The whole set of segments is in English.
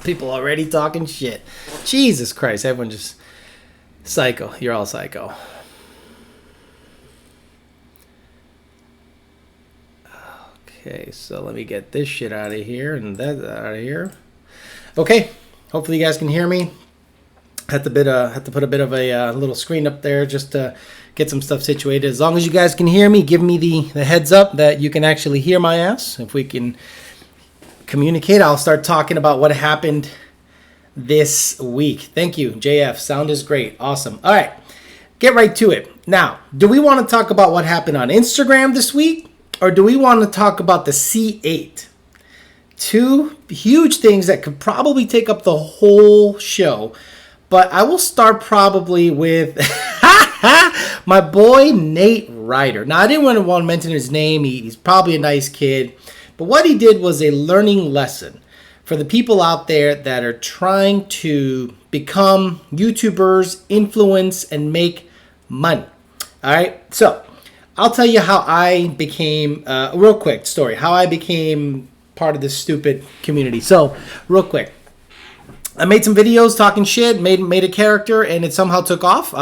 People already talking shit. Jesus Christ, everyone just psycho. You're all psycho. Okay, so let me get this shit out of here and that out of here. Okay, hopefully you guys can hear me. Had to put a bit of a little screen up there just to get some stuff situated. As long as you guys can hear me, give me the heads up that you can actually hear my ass. If we can communicate, I'll start talking about what happened this week. Thank you, JF. Sound is great. Awesome. All right, get right to it. Now, do we want to talk about what happened on Instagram this week, or do we want to talk about the C8? Two huge things that could probably take up the whole show. But I will start probably with my boy Nate Ryder. Now, I didn't want to mention his name. He's probably a nice kid. But what he did was a learning lesson for the people out there that are trying to become YouTubers, influence, and make money. All right? So, I'll tell you how I became, real quick story, how I became part of this stupid community. So, real quick. I made some videos talking shit, made a character, and it somehow took off.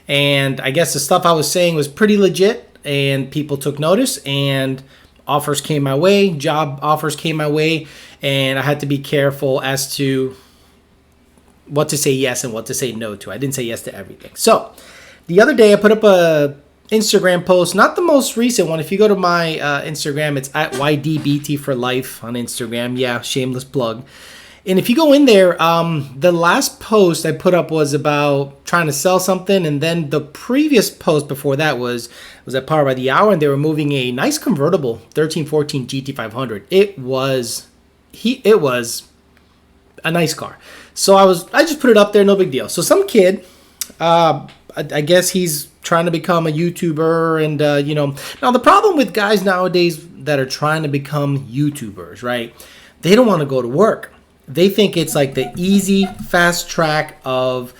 And I guess the stuff I was saying was pretty legit, and people took notice, and offers came my way, job offers came my way, and I had to be careful as to what to say yes and what to say no to. I didn't say yes to everything. So, the other day I put up a Instagram post, not the most recent one. If you go to my Instagram, it's at YDBT for life on Instagram. Yeah, shameless plug. And if you go in there, the last post I put up was about trying to sell something. And then the previous post before that was at Power by the Hour. And they were moving a nice convertible 1314 GT500. It was a nice car. So I just put it up there. No big deal. So some kid, I guess he's trying to become a YouTuber. And, now the problem with guys nowadays that are trying to become YouTubers, right? They don't want to go to work. They think it's like the easy, fast track of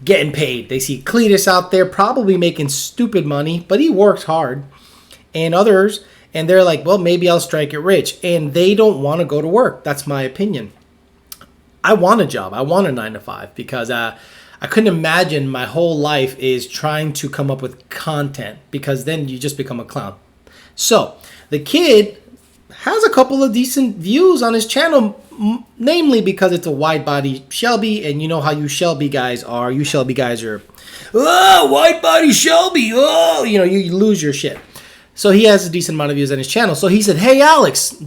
getting paid. They see Cletus out there probably making stupid money, but he works hard. And others, and they're like, well, maybe I'll strike it rich. And they don't want to go to work. That's my opinion. I want a job. I want a 9-to-5 because I couldn't imagine my whole life is trying to come up with content, because then you just become a clown. So the kid has a couple of decent views on his channel, namely because it's a wide body Shelby, and you know how you Shelby guys are. You Shelby guys are, wide body Shelby, you lose your shit. So he has a decent amount of views on his channel. So he said, hey Alex,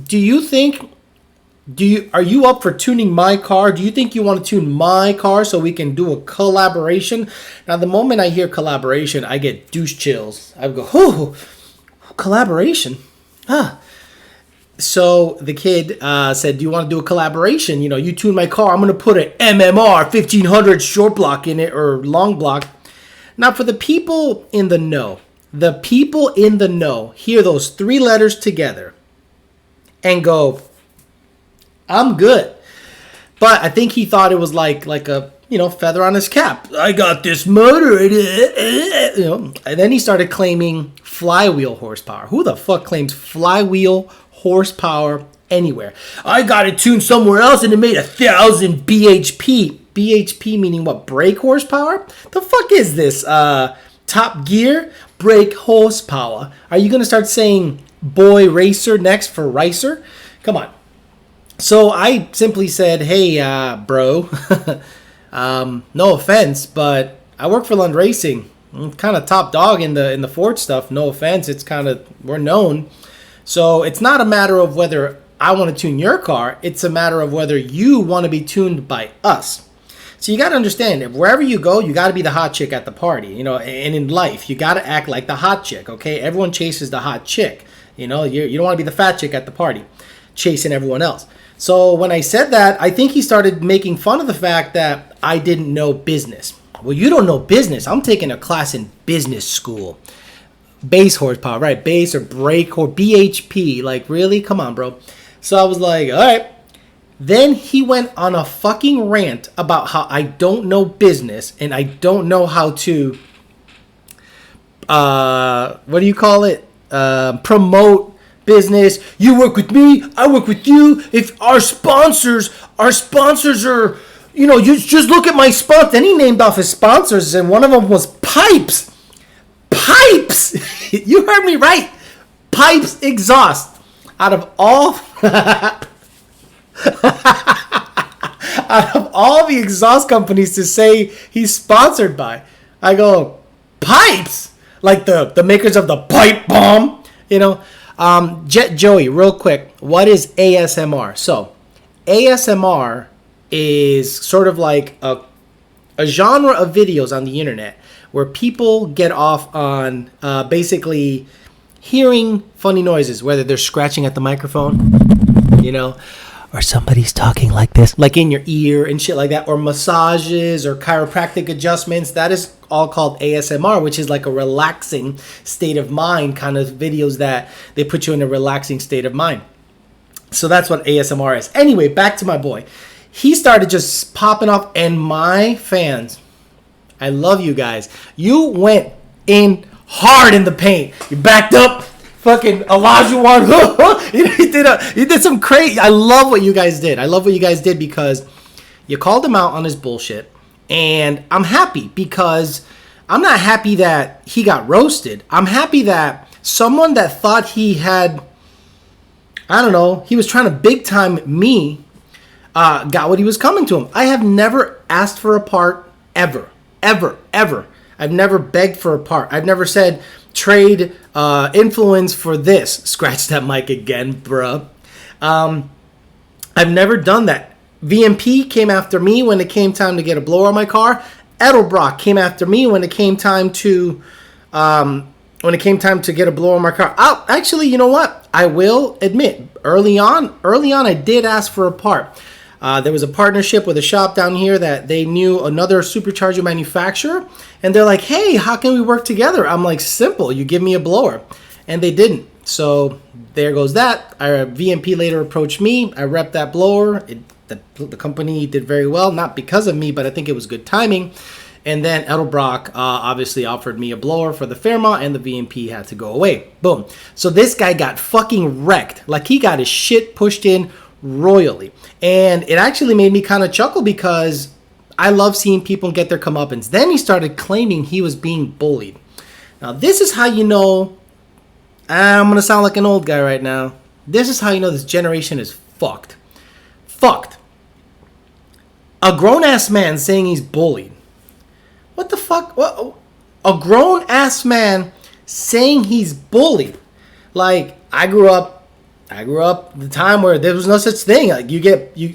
are you up for tuning my car? Do you think you want to tune my car so we can do a collaboration? Now, the moment I hear collaboration, I get douche chills. I go, oh, collaboration? Huh. So the kid said, do you want to do a collaboration? You tune my car. I'm going to put an MMR 1500 short block in it, or long block. Now, for the people in the know, hear those three letters together and go, I'm good. But I think he thought it was like a feather on his cap. I got this motor. And then he started claiming flywheel horsepower. Who the fuck claims flywheel horsepower anywhere? I got it tuned somewhere else and it made 1,000 bhp. bhp meaning what? Brake horsepower? The fuck is this? Top Gear brake horsepower. Are you gonna start saying boy racer next for ricer? Come on. So I simply said, hey bro, no offense, but I work for Lund Racing. I'm kind of top dog in the Ford stuff. No offense, it's kind of, we're known. So it's not a matter of whether I want to tune your car. It's a matter of whether you want to be tuned by us. So you got to understand, if wherever you go, you got to be the hot chick at the party. And in life, you got to act like the hot chick, okay? Everyone chases the hot chick. You don't want to be the fat chick at the party chasing everyone else. So when I said that, I think he started making fun of the fact that I didn't know business. Well, you don't know business. I'm taking a class in business school. Base horsepower, right? Base or brake or BHP. Like, really? Come on, bro. So I was like, all right. Then he went on a fucking rant about how I don't know business and I don't know how to, what do you call it? Promote business. You work with me, I work with you. If our sponsors are, you just look at my sponsor. Then he named off his sponsors, and one of them was pipes. Pipes! You heard me right. Pipes exhaust. Out of all the exhaust companies to say he's sponsored by, I go, pipes? Like the makers of the pipe bomb, Jet Joey, real quick, what is ASMR? So, ASMR is sort of like a genre of videos on the internet where people get off on basically hearing funny noises, whether they're scratching at the microphone, or somebody's talking like this, like in your ear and shit like that, or massages or chiropractic adjustments. That is all called ASMR, which is like a relaxing state of mind kind of videos that they put you in a relaxing state of mind. So that's what ASMR is. Anyway, back to my boy. He started just popping off, and my fans, I love you guys. You went in hard in the paint. You backed up. Fucking Olajuwon. He did some crazy. I love what you guys did. I love what you guys did because you called him out on his bullshit. And I'm happy because I'm not happy that he got roasted. I'm happy that someone that thought he had, he was trying to big time me, got what he was coming to him. I have never asked for a part ever. I've never begged for a part. I've never said trade influence for this. Scratch that mic again, bruh. I've never done that. VMP came after me when it came time to get a blower on my car. Edelbrock came after me when it came time to get a blower on my car. Actually, you know what? I will admit, early on, I did ask for a part. There was a partnership with a shop down here that they knew another supercharger manufacturer. And they're like, hey, how can we work together? I'm like, simple. You give me a blower. And they didn't. So there goes that. VMP later approached me. I repped that blower. The company did very well. Not because of me, but I think it was good timing. And then Edelbrock obviously offered me a blower for the Fairmont, and the VMP had to go away. Boom. So this guy got fucking wrecked. Like, he got his shit pushed in royally. And it actually made me kind of chuckle because I love seeing people get their comeuppance. Then he started claiming he was being bullied. Now, this is how you know, I'm going to sound like an old guy right now. This is how you know this generation is fucked. Fucked. A grown-ass man saying he's bullied. What the fuck? What? A grown-ass man saying he's bullied. Like, I grew up the time where there was no such thing. Like,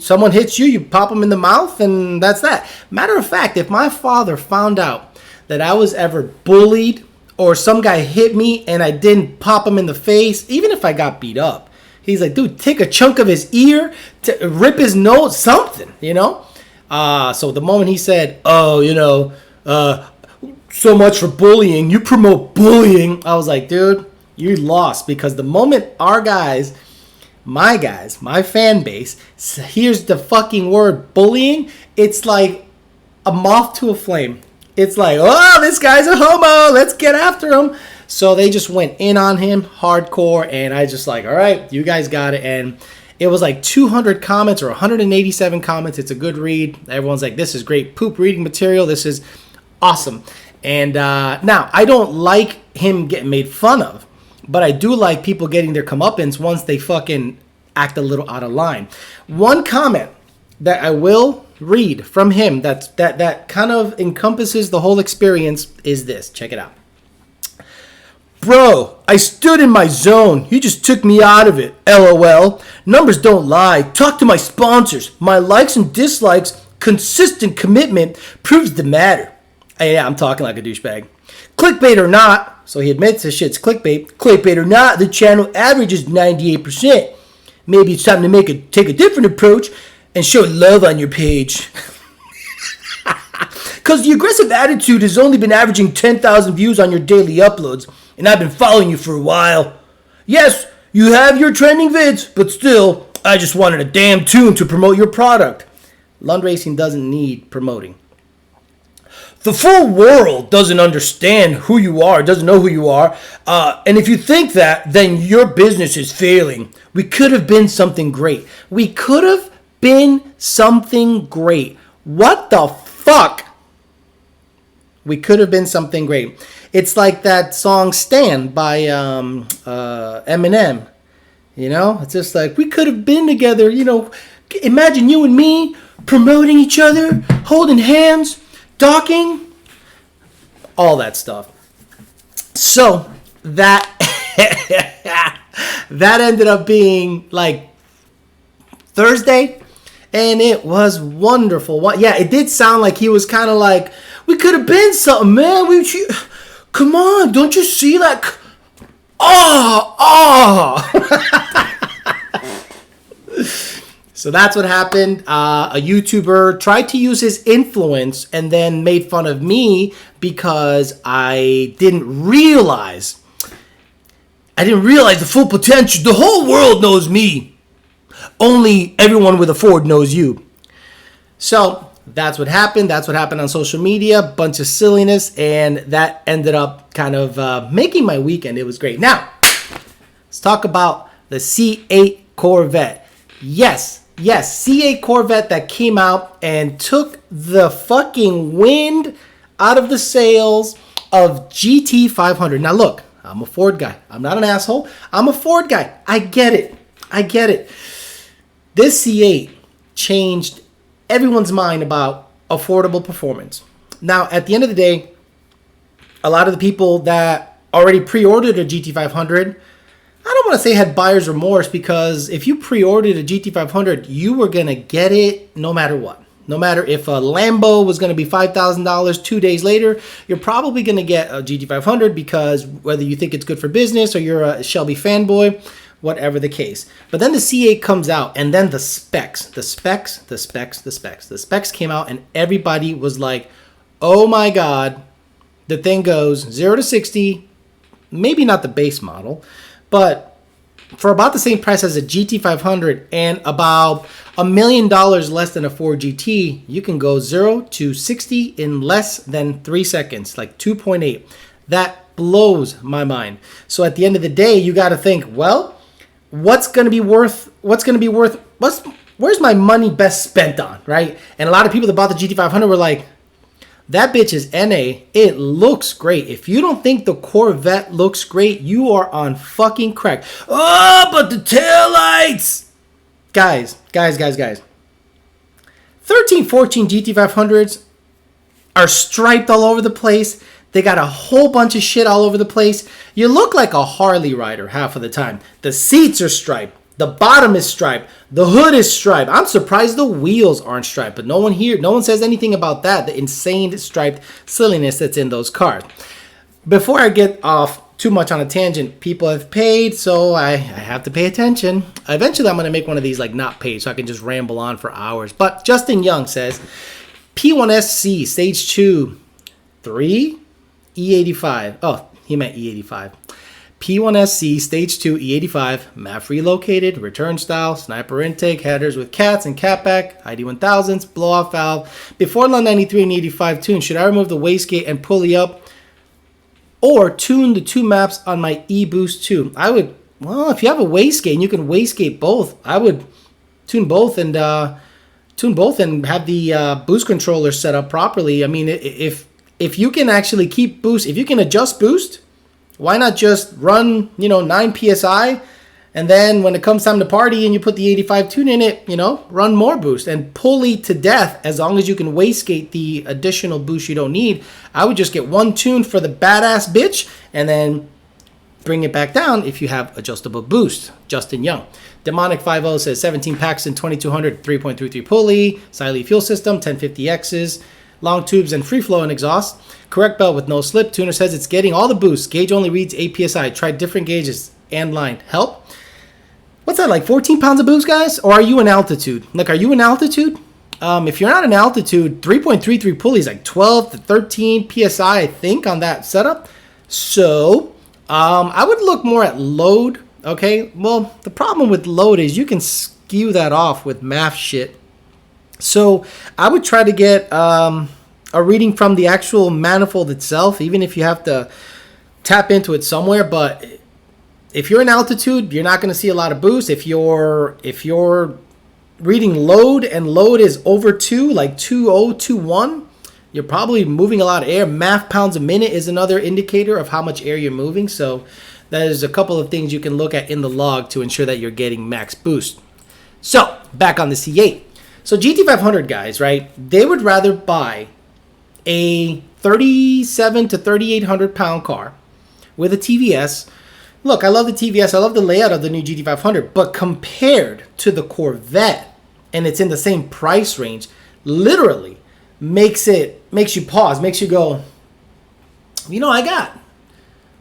someone hits you, you pop them in the mouth, and that's that. Matter of fact, if my father found out that I was ever bullied or some guy hit me and I didn't pop him in the face, even if I got beat up, he's like, dude, take a chunk of his ear, rip his nose, something, So the moment he said, so much for bullying, you promote bullying, I was like, dude, you lost. Because the moment our guys, my fan base, hears the fucking word bullying, it's like a moth to a flame. It's like, oh, this guy's a homo, let's get after him. So they just went in on him hardcore, and I just like, all right, you guys got it. And it was like 200 comments or 187 comments. It's a good read. Everyone's like, this is great poop reading material. This is awesome. And now, I don't like him getting made fun of, but I do like people getting their comeuppance once they fucking act a little out of line. One comment that I will read from him that kind of encompasses the whole experience is this. Check it out. Bro, I stood in my zone. You just took me out of it. LOL. Numbers don't lie. Talk to my sponsors. My likes and dislikes, consistent commitment proves the matter. Yeah, I'm talking like a douchebag. Clickbait or not, so he admits his shit's clickbait. Clickbait or not, the channel average is 98%. Maybe it's time to take a different approach and show love on your page. Because the aggressive attitude has only been averaging 10,000 views on your daily uploads, and I've been following you for a while. Yes, you have your trending vids, but still, I just wanted a damn tune to promote your product. Lund Racing doesn't need promoting. the full world doesn't understand who you are, doesn't know who you are. And if you think that, then your business is failing. We could have been something great. We could have been something great. What the fuck? We could have been something great. It's like that song Stan by Eminem. You know, it's just like, we could have been together. You know, imagine you and me promoting each other, holding hands, docking, all that stuff. So that that ended up being like Thursday, and it was wonderful. Yeah, it did sound like he was kind of like, we could have been something, man. Come on, don't you see that? So that's what happened. A YouTuber tried to use his influence and then made fun of me because I didn't realize the full potential. The whole world knows me. Only everyone with a Ford knows you. So that's what happened. That's what happened on social media. Bunch of silliness. And that ended up kind of making my weekend. It was great. Now, let's talk about the C8 Corvette. Yes, C8 Corvette that came out and took the fucking wind out of the sails of GT500. Now look, I'm a Ford guy. I'm not an asshole. I'm a Ford guy. I get it. This C8 changed everyone's mind about affordable performance. Now, at the end of the day, a lot of the people that already pre-ordered a GT500, I don't want to say had buyer's remorse, because if you pre-ordered a GT500, you were going to get it no matter what. No matter if a Lambo was going to be $5,000 2 days later, you're probably going to get a GT500, because whether you think it's good for business or you're a Shelby fanboy, whatever the case. But then the C8 comes out, and then the specs came out, and everybody was like, oh my God, the thing goes 0 to 60, maybe not the base model, but for about the same price as a GT500 and about $1 million less than a Ford GT, you can go 0 to 60 in less than 3 seconds, like 2.8. That blows my mind. So at the end of the day, you got to think, well, where's my money best spent on, right? And a lot of people that bought the GT500 were like, that bitch is NA. It looks great. If you don't think the Corvette looks great, you are on fucking crack. Oh, but the taillights! Guys. 13, 14 GT500s are striped all over the place. They got a whole bunch of shit all over the place. You look like a Harley rider half of the time. The seats are striped. The bottom is striped. The hood is striped. I'm surprised the wheels aren't striped, but no one says anything about that, the insane striped silliness that's in those cars. Before I get off too much on a tangent, people have paid, so I have to pay attention. Eventually, I'm going to make one of these like not paid, so I can just ramble on for hours. But Justin Young says, P1SC, Stage 2, 3, E85. Oh, he meant E85. P1SC, Stage 2, E85, MAF relocated, return style, sniper intake, headers with cats and catback, ID1000s, blow-off valve. Before Lund 93 and 85 tune, should I remove the wastegate and pulley up or tune the two maps on my E-Boost 2? I would, well, if you have a wastegate and you can wastegate both, I would tune both and have the boost controller set up properly. I mean, if you can actually keep boost, if you can adjust boost, why not just run, 9 PSI, and then when it comes time to party and you put the 85 tune in it, run more boost and pulley to death as long as you can wastegate the additional boost you don't need. I would just get one tune for the badass bitch and then bring it back down if you have adjustable boost. Justin Young. Demonic 50 says 17 packs in 2200, 3.33 pulley, Siley fuel system, 1050Xs, long tubes and free flow and exhaust. Correct belt with no slip. Tuner says it's getting all the boosts. Gauge only reads 8 PSI. Tried different gauges and line. Help? What's that, like 14 pounds of boost, guys? Or are you in altitude? Like, are you in altitude? If you're not in altitude, 3.33 pulley is like 12 to 13 PSI, I think, on that setup. So, I would look more at load, okay? Well, the problem with load is you can skew that off with MAF shit. So, I would try to get... a reading from the actual manifold itself, even if you have to tap into it somewhere. But if you're in altitude, you're not going to see a lot of boost. If you're reading load and load is over 2, like 2021, you're probably moving a lot of air. Math pounds a minute is another indicator of how much air you're moving. So there's a couple of things you can look at in the log to ensure that you're getting max boost. So back on the C8. So GT500 guys, right? They would rather buy a 37 to 3,800 pound car with a TVS. Look, I love the TVS. I love the layout of the new GT500. But compared to the Corvette, and it's in the same price range, literally makes you pause, makes you go, you know, I got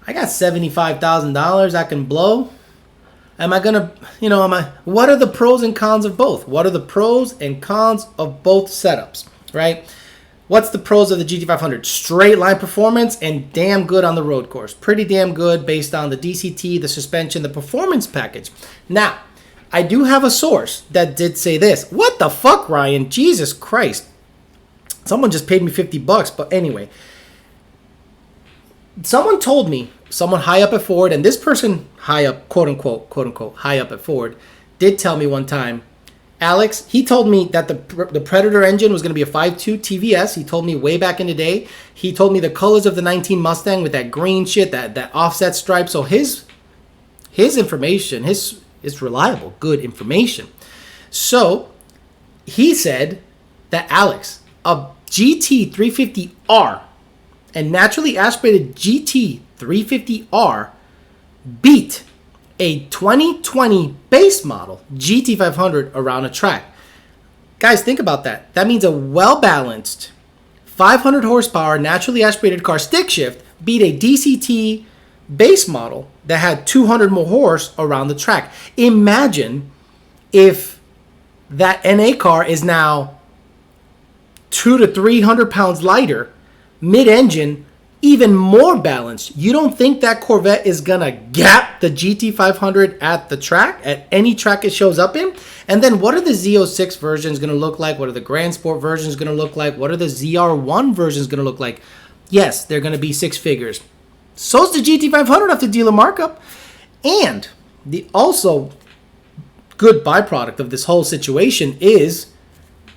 $75,000 I can blow. Am I gonna, what are the pros and cons of both? What are the pros and cons of both setups, right? What's the pros of the GT500? Straight line performance and damn good on the road course. Pretty damn good based on the DCT, the suspension, the performance package. Now, I do have a source that did say this. What the fuck, Ryan? Jesus Christ. Someone just paid me $50, but anyway. Someone told me, someone high up at Ford, and this person high up, quote unquote, high up at Ford, did tell me one time, Alex, he told me that the Predator engine was going to be a 5.2 TVS. He told me way back in the day. He told me the colors of the 19 Mustang with that green shit, that offset stripe. So his information, his reliable, good information. So he said that, Alex, a GT 350R and naturally aspirated GT 350R beat a 2020 base model GT500 around a track. Guys, think about that. That means a well-balanced 500 horsepower naturally aspirated car stick shift beat a DCT base model that had 200 more horse around the track. Imagine if that NA car is now 200 to 300 pounds lighter, mid-engine, even more balanced. You don't think that Corvette is going to gap the GT500 at the track, at any track it shows up in? And then what are the Z06 versions going to look like? What are the Grand Sport versions going to look like? What are the ZR1 versions going to look like? Yes, they're going to be 6 figures. So's the GT500 after dealer markup. And the also good byproduct of this whole situation is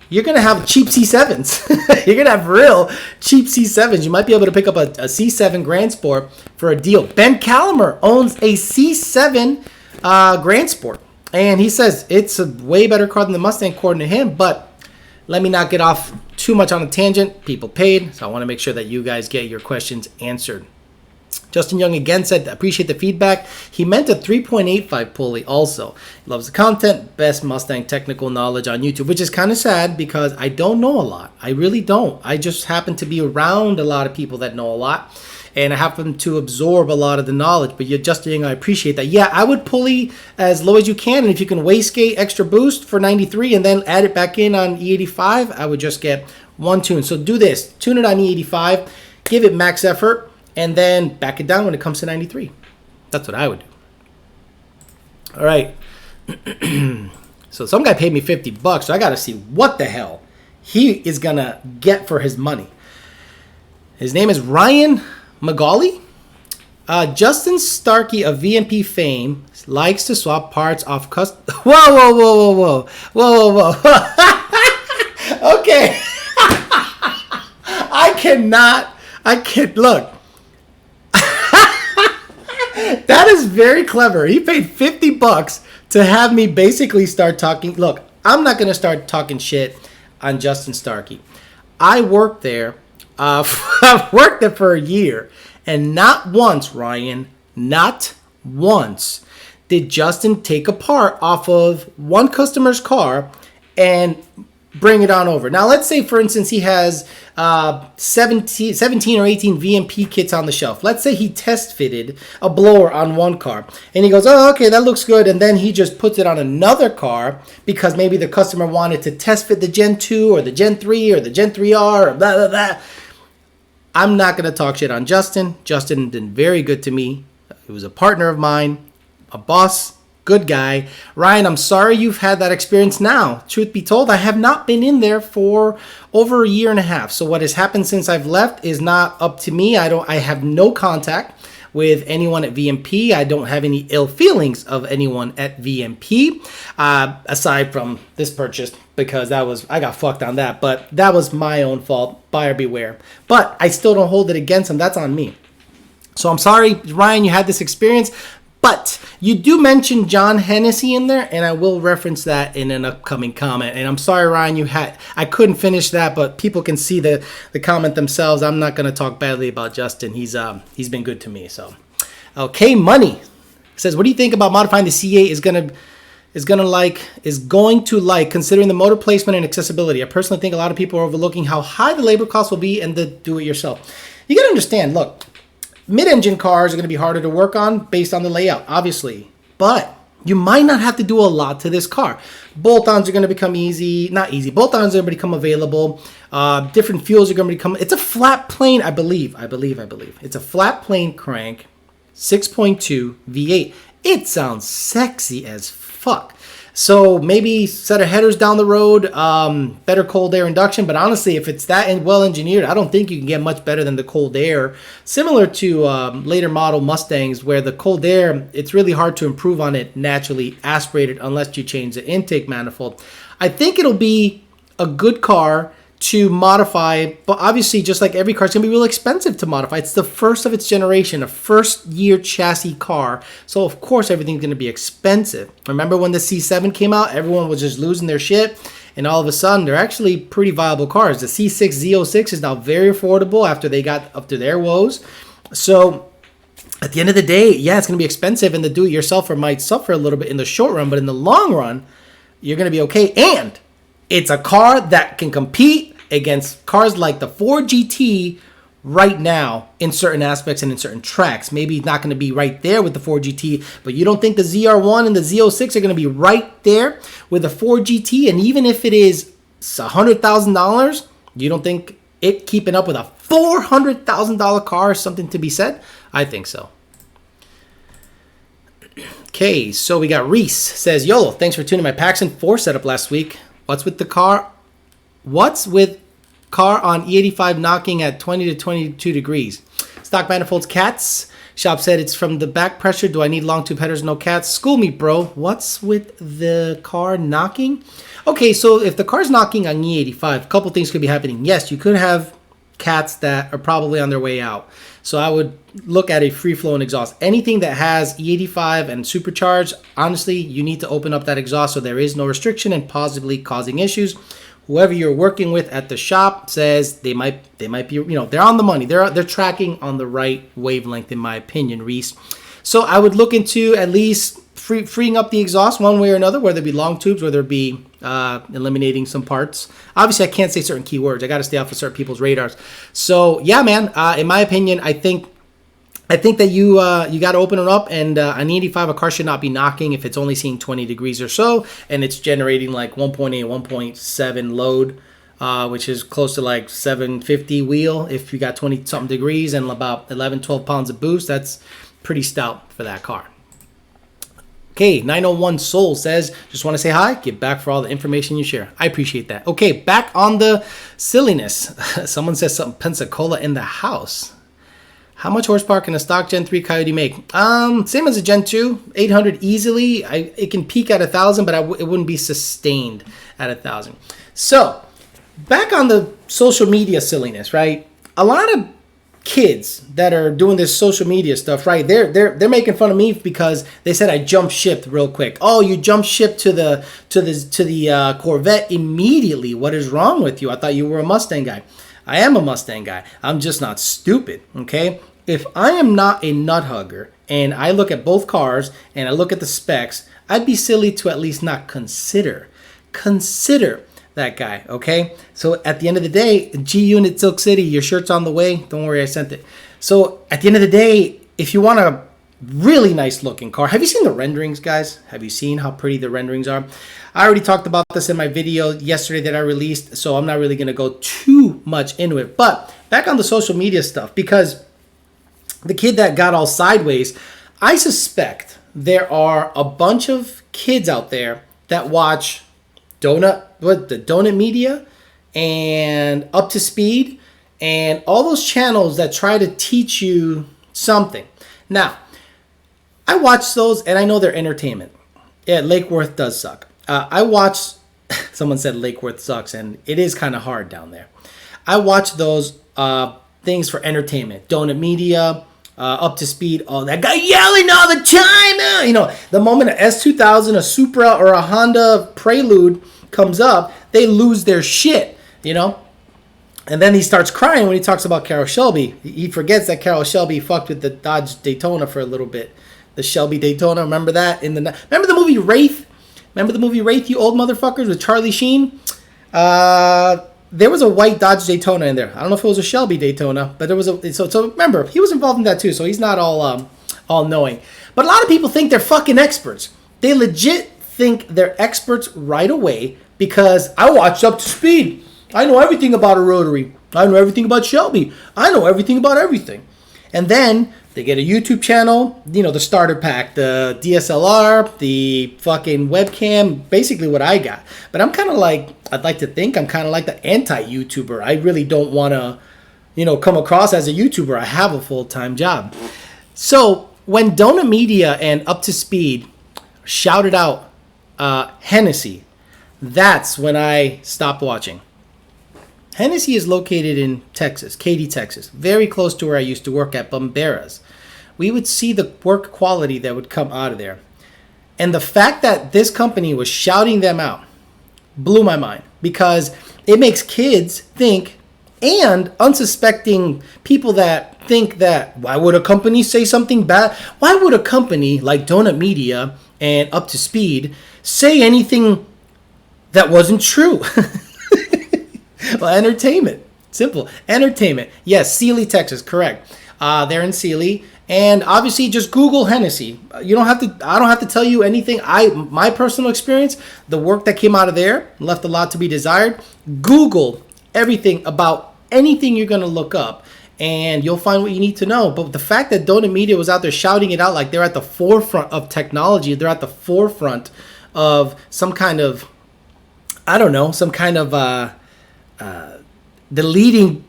you're going to have cheap C7s. You're going to have real cheap C7s. You might be able to pick up a C7 Grand Sport for a deal. Ben Calamer owns a C7 Grand Sport. And he says it's a way better car than the Mustang, according to him. But let me not get off too much on a tangent. People paid, so I want to make sure that you guys get your questions answered. Justin Young again said, appreciate the feedback. He meant a 3.85 pulley also. Loves the content, best Mustang technical knowledge on YouTube, which is kind of sad because I don't know a lot. I really don't. I just happen to be around a lot of people that know a lot, and I happen to absorb a lot of the knowledge. But you're Justin Young, I appreciate that. Yeah, I would pulley as low as you can, and if you can wastegate extra boost for 93 and then add it back in on E85, I would just get one tune. So do this. Tune it on E85, give it max effort, and then back it down when it comes to 93. That's what I would do. All right. So some guy paid me $50, so I got to see what the hell he is going to get for his money. His name is Ryan Magali. Justin Starkey of VMP fame likes to swap parts off custom. Whoa. Okay. I can't look. That is very clever. He paid $50 to have me basically start talking. Look, I'm not going to start talking shit on Justin Starkey. I worked there. I've worked there for a year. And not once, Ryan, not once did Justin take a part off of one customer's car and bring it on over. Now, let's say, for instance, he has 17 or 18 VMP kits on the shelf. Let's say he test fitted a blower on one car. And he goes, oh, okay, that looks good. And then he just puts it on another car because maybe the customer wanted to test fit the Gen 2 or the Gen 3 or the Gen 3R or blah, blah, blah. I'm not going to talk shit on Justin. Justin did very good to me. He was a partner of mine, a boss Good guy. Ryan, I'm sorry you've had that experience now. Truth be told, I have not been in there for over a year and a half. So what has happened since I've left is not up to me. I have no contact with anyone at VMP. I don't have any ill feelings of anyone at VMP, aside from this purchase, because I got fucked on that. But that was my own fault. Buyer beware. But I still don't hold it against them. That's on me. So I'm sorry, Ryan, you had this experience. But you do mention John Hennessy in there, and I will reference that in an upcoming comment. And I'm sorry, Ryan, I couldn't finish that, but people can see the comment themselves. I'm not going to talk badly about Justin. He's been good to me. So, okay, Money says, what do you think about modifying the C8 is going to like considering the motor placement and accessibility? I personally think a lot of people are overlooking how high the labor cost will be and the do-it-yourself. You got to understand, look. Mid-engine cars are going to be harder to work on based on the layout, obviously. But you might not have to do a lot to this car. Bolt-ons are going to become Bolt-ons are going to become available. Different fuels are going to become... It's a flat plane, I believe. It's a flat plane crank, 6.2 V8. It sounds sexy as fuck. So maybe set of headers down the road, better cold air induction. But honestly, if it's that well engineered, I don't think you can get much better than the cold air. Similar to later model Mustangs, where the cold air, it's really hard to improve on it naturally aspirated unless you change the intake manifold. I think it'll be a good car to modify, but obviously, just like every car, it's going to be real expensive to modify. It's the first of its generation, a first-year chassis car, so of course everything's going to be expensive. Remember when the C7 came out, everyone was just losing their shit, and all of a sudden, they're actually pretty viable cars. The C6 Z06 is now very affordable after they got up to their woes. So at the end of the day, yeah, it's going to be expensive, and the do-it-yourselfer might suffer a little bit in the short run, but in the long run, you're going to be okay, and it's a car that can compete against cars like the Ford GT right now in certain aspects and in certain tracks. Maybe it's not going to be right there with the Ford GT, but you don't think the ZR1 and the Z06 are going to be right there with the Ford GT? And even if it is $100,000, you don't think it keeping up with a $400,000 car is something to be said? I think so. Okay, so we got Reese says, YOLO, thanks for tuning my Paxton 4 setup last week. What's with car on E85 knocking at 20 to 22 degrees? Stock manifolds, cats. Shop said it's from the back pressure. Do I need long tube headers? No cats. School me, bro. What's with the car knocking? Okay, so if the car's knocking on E85, a couple things could be happening. Yes, you could have cats that are probably on their way out. So I would look at a free-flowing exhaust. Anything that has E85 and supercharged, honestly, you need to open up that exhaust so there is no restriction and possibly causing issues. Whoever you're working with at the shop says they might be, they're on the money. They're tracking on the right wavelength, in my opinion, Reese. So I would look into at least freeing up the exhaust one way or another, whether it be long tubes, whether it be eliminating some parts. Obviously, I can't say certain keywords. I got to stay off of certain people's radars. So yeah, man. In my opinion, I think that you got to open it up, and on E85, a car should not be knocking if it's only seeing 20 degrees or so, and it's generating like 1.8, 1.7 load, which is close to like 750 wheel. If you got 20 something degrees and about 11, 12 pounds of boost, that's pretty stout for that car. Okay, 901 Soul says, just want to say hi, give back for all the information you share. I appreciate that. Okay, back on the silliness. Someone says something Pensacola in the house. How much horsepower can a stock Gen 3 Coyote make? Same as a Gen 2, 800 easily. It can peak at 1,000, but it wouldn't be sustained at 1,000. So, back on the social media silliness, right? A lot of kids that are doing this social media stuff, right? They're making fun of me because they said I jumped ship real quick. Oh, you jumped ship to the Corvette immediately. What is wrong with you? I thought you were a Mustang guy. I am a Mustang guy. I'm just not stupid, okay? If I am not a nut hugger and I look at both cars and I look at the specs, I'd be silly to at least not consider that guy, okay? So at the end of the day, G-Unit Silk City, your shirt's on the way. Don't worry, I sent it. So at the end of the day, if you want a really nice looking car, have you seen the renderings, guys? Have you seen how pretty the renderings are? I already talked about this in my video yesterday that I released, so I'm not really going to go too much into it. But back on the social media stuff, because the kid that got all sideways, I suspect, there are a bunch of kids out there that watch the Donut Media and Up to Speed and all those channels that try to teach you something. Now, I watch those and I know they're entertainment. Yeah, Lake Worth does suck. I watch, someone said Lake Worth sucks, and it is kind of hard down there. I watch those things for entertainment. Donut Media, Up to Speed, oh, that guy yelling all the time. You know, the moment an S2000, a Supra, or a Honda Prelude comes up, they lose their shit, you know? And then he starts crying when he talks about Carroll Shelby. He forgets that Carroll Shelby fucked with the Dodge Daytona for a little bit. The Shelby Daytona, remember that? Remember the movie Wraith? Remember the movie Wraith, you old motherfuckers, with Charlie Sheen? There was a white Dodge Daytona in there. I don't know if it was a Shelby Daytona, but there was a... So remember, he was involved in that too, so he's not all knowing. But a lot of people think they're fucking experts. They legit think they're experts right away because I watched Up to Speed. I know everything about a rotary. I know everything about Shelby. I know everything about everything. And then they get a YouTube channel, you know, the starter pack, the DSLR, the fucking webcam, basically what I got. But I'm kind of like, I'd like to think I'm kind of like the anti-YouTuber. I really don't want to, you know, come across as a YouTuber. I have a full-time job. So when Donut Media and Up to Speed shouted out Hennessy, that's when I stopped watching. Hennessy is located in Texas, Katy, Texas, very close to where I used to work at Bomberas. We would see the work quality that would come out of there. And the fact that this company was shouting them out blew my mind because it makes kids think, and unsuspecting people that think that, why would a company say something bad? Why would a company like Donut Media and Up to Speed say anything that wasn't true? Well, entertainment. Simple. Entertainment. Yes, Sealy, Texas. Correct. They're in Sealy. And obviously just Google Hennessy. You don't have to, I don't have to tell you anything. My personal experience, the work that came out of there left a lot to be desired. Google everything about anything you're going to look up and you'll find what you need to know. But the fact that Donut Media was out there shouting it out like they're at the forefront of technology, they're at the forefront of some kind of, I don't know, some kind of the leading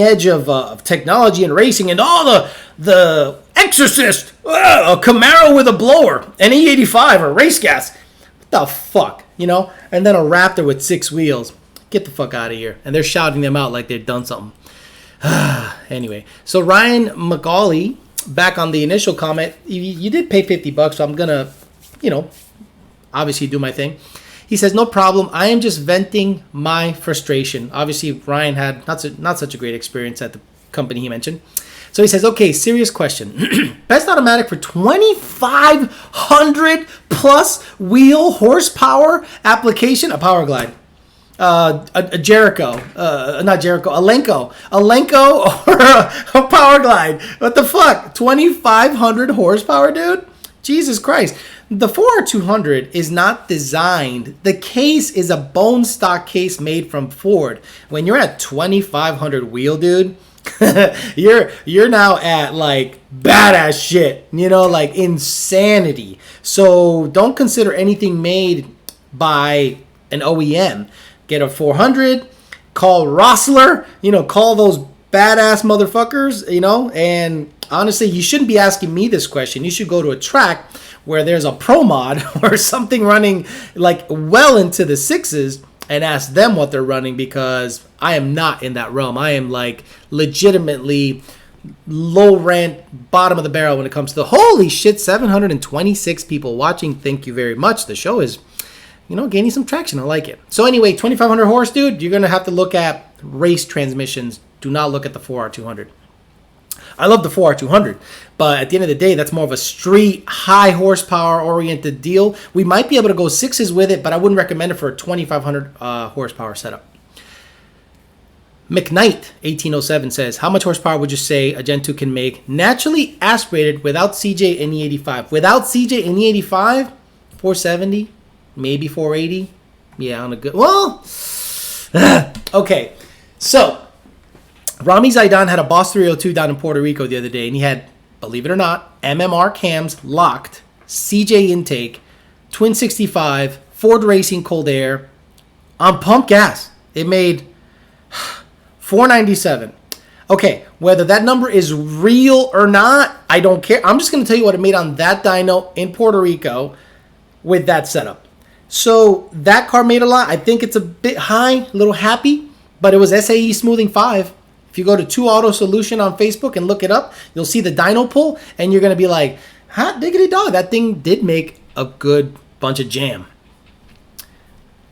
edge of technology and racing, and all the Exorcist, a Camaro with a blower, an E85 or race gas. What the fuck, you know? And then a Raptor with 6 wheels. Get the fuck out of here. And they're shouting them out like they've done something. Anyway, so Ryan McGauley, back on the initial comment, you did pay $50, so I'm gonna, you know, obviously do my thing. He says, no problem. I am just venting my frustration. Obviously, Ryan had not such a great experience at the company he mentioned. So he says, okay, serious question. Best automatic for 2,500 plus wheel horsepower application? A Power Glide. A Jericho. Not Jericho. A Lenko. A Lenko or a Power Glide. What the fuck? 2,500 horsepower, dude? Jesus Christ. The 4R200 is not designed. The case is a bone stock case made from Ford. When you're at 2,500 wheel, dude, you're now at like badass shit, you know, like insanity. So don't consider anything made by an OEM. Get a 400, call Rossler, you know, call those badass motherfuckers, you know. And honestly, you shouldn't be asking me this question. You should go to a track where there's a Pro Mod or something running like well into the 6s and ask them what they're running, because I am not in that realm. I am like legitimately low rent, bottom of the barrel when it comes to the holy shit, 726 people watching. Thank you very much. The show is, you know, gaining some traction. I like it. So anyway, 2,500 horse, dude, you're going to have to look at race transmissions. Do not look at the 4R200. I love the 4R200, but at the end of the day, that's more of a street, high horsepower oriented deal. We might be able to go 6s with it, but I wouldn't recommend it for a 2,500 horsepower setup. McKnight 1807 says, how much horsepower would you say a Gen 2 can make naturally aspirated without CJ and E85? Without CJ and E85, 470, maybe 480. Yeah, on a good, well, okay. So Rami Zaidan had a Boss 302 down in Puerto Rico the other day, and he had, believe it or not, MMR cams locked CJ intake, twin 65, Ford Racing cold air on pump gas. It made $497. Okay, whether that number is real or not, I don't care. I'm just going to tell you what it made on that dyno in Puerto Rico with that setup. So that car made a lot. I think it's a bit high, a little happy, but it was SAE Smoothing 5. If you go to 2 Auto Solution on Facebook and look it up, you'll see the dyno pull, and you're going to be like, hot diggity dog, that thing did make a good bunch of jam.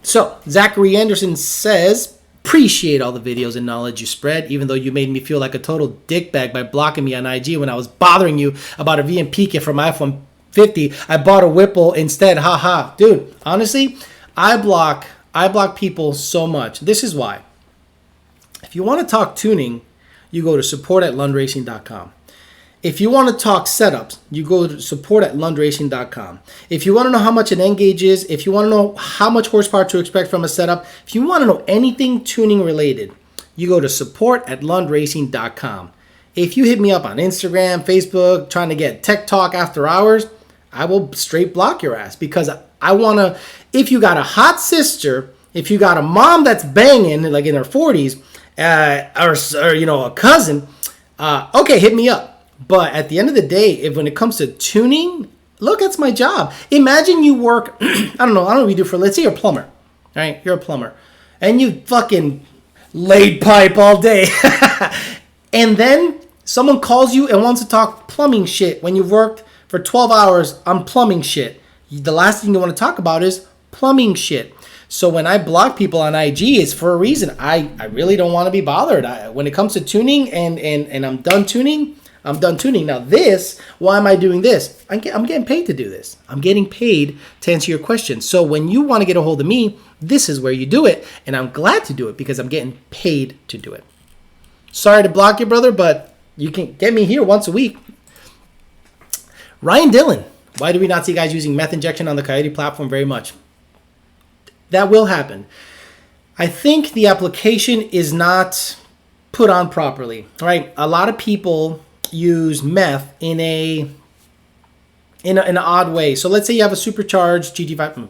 So, Zachary Anderson says, appreciate all the videos and knowledge you spread, even though you made me feel like a total dickbag by blocking me on IG when I was bothering you about a VMP kit from my F-150. I bought a Whipple instead, haha. Dude, honestly, I block people so much. This is why. If you want to talk tuning, you go to support@lundracing.com. If you want to talk setups, you go to support@lundracing.com. If you want to know how much an N-Gauge is, if you want to know how much horsepower to expect from a setup, if you want to know anything tuning related, you go to support@lundracing.com. If you hit me up on Instagram, Facebook, trying to get tech talk after hours, I will straight block your ass, because I want to, if you got a hot sister, if you got a mom that's banging like in her 40s, or you know, a cousin, okay, hit me up. But at the end of the day, if when it comes to tuning, look, that's my job. Imagine you work, I don't know what you do for, let's say you're a plumber, right? You're a plumber, and you fucking laid pipe all day. And then someone calls you and wants to talk plumbing shit when you've worked for 12 hours on plumbing shit. The last thing you want to talk about is plumbing shit. So when I block people on IG, it's for a reason. I really don't want to be bothered. When it comes to tuning and I'm done tuning, I'm done tuning. Now this, why am I doing this? I'm getting paid to do this. I'm getting paid to answer your questions. So when you want to get a hold of me, this is where you do it. And I'm glad to do it because I'm getting paid to do it. Sorry to block you, brother, but you can get me here once a week. Ryan Dillon, why do we not see guys using meth injection on the Coyote platform very much? That will happen. I think the application is not put on properly, right? A lot of people use meth in an odd way. So let's say you have a supercharged GT5,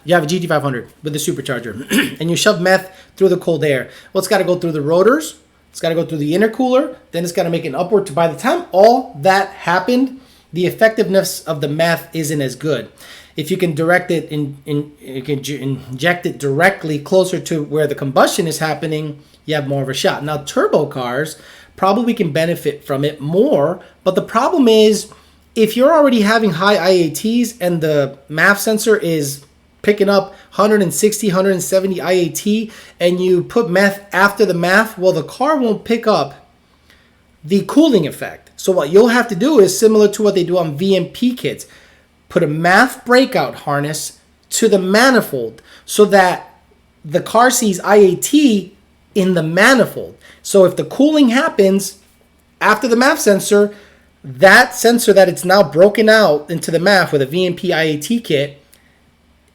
you have a GT500 with a supercharger, and you shove meth through the cold air. Well, it's got to go through the rotors, it's got to go through the intercooler, then it's got to make an upward. By the time all that happened, the effectiveness of the meth isn't as good. If you can direct it you can inject it directly closer to where the combustion is happening, you have more of a shot. Now, turbo cars probably can benefit from it more, but the problem is if you're already having high IATs and the MAF sensor is picking up 160, 170 IAT, and you put meth after the MAF, well, the car won't pick up the cooling effect. So what you'll have to do is similar to what they do on VMP kits. Put a MAF breakout harness to the manifold so that the car sees IAT in the manifold. So if the cooling happens after the MAF sensor, that sensor that it's now broken out into the MAF with a VMP IAT kit,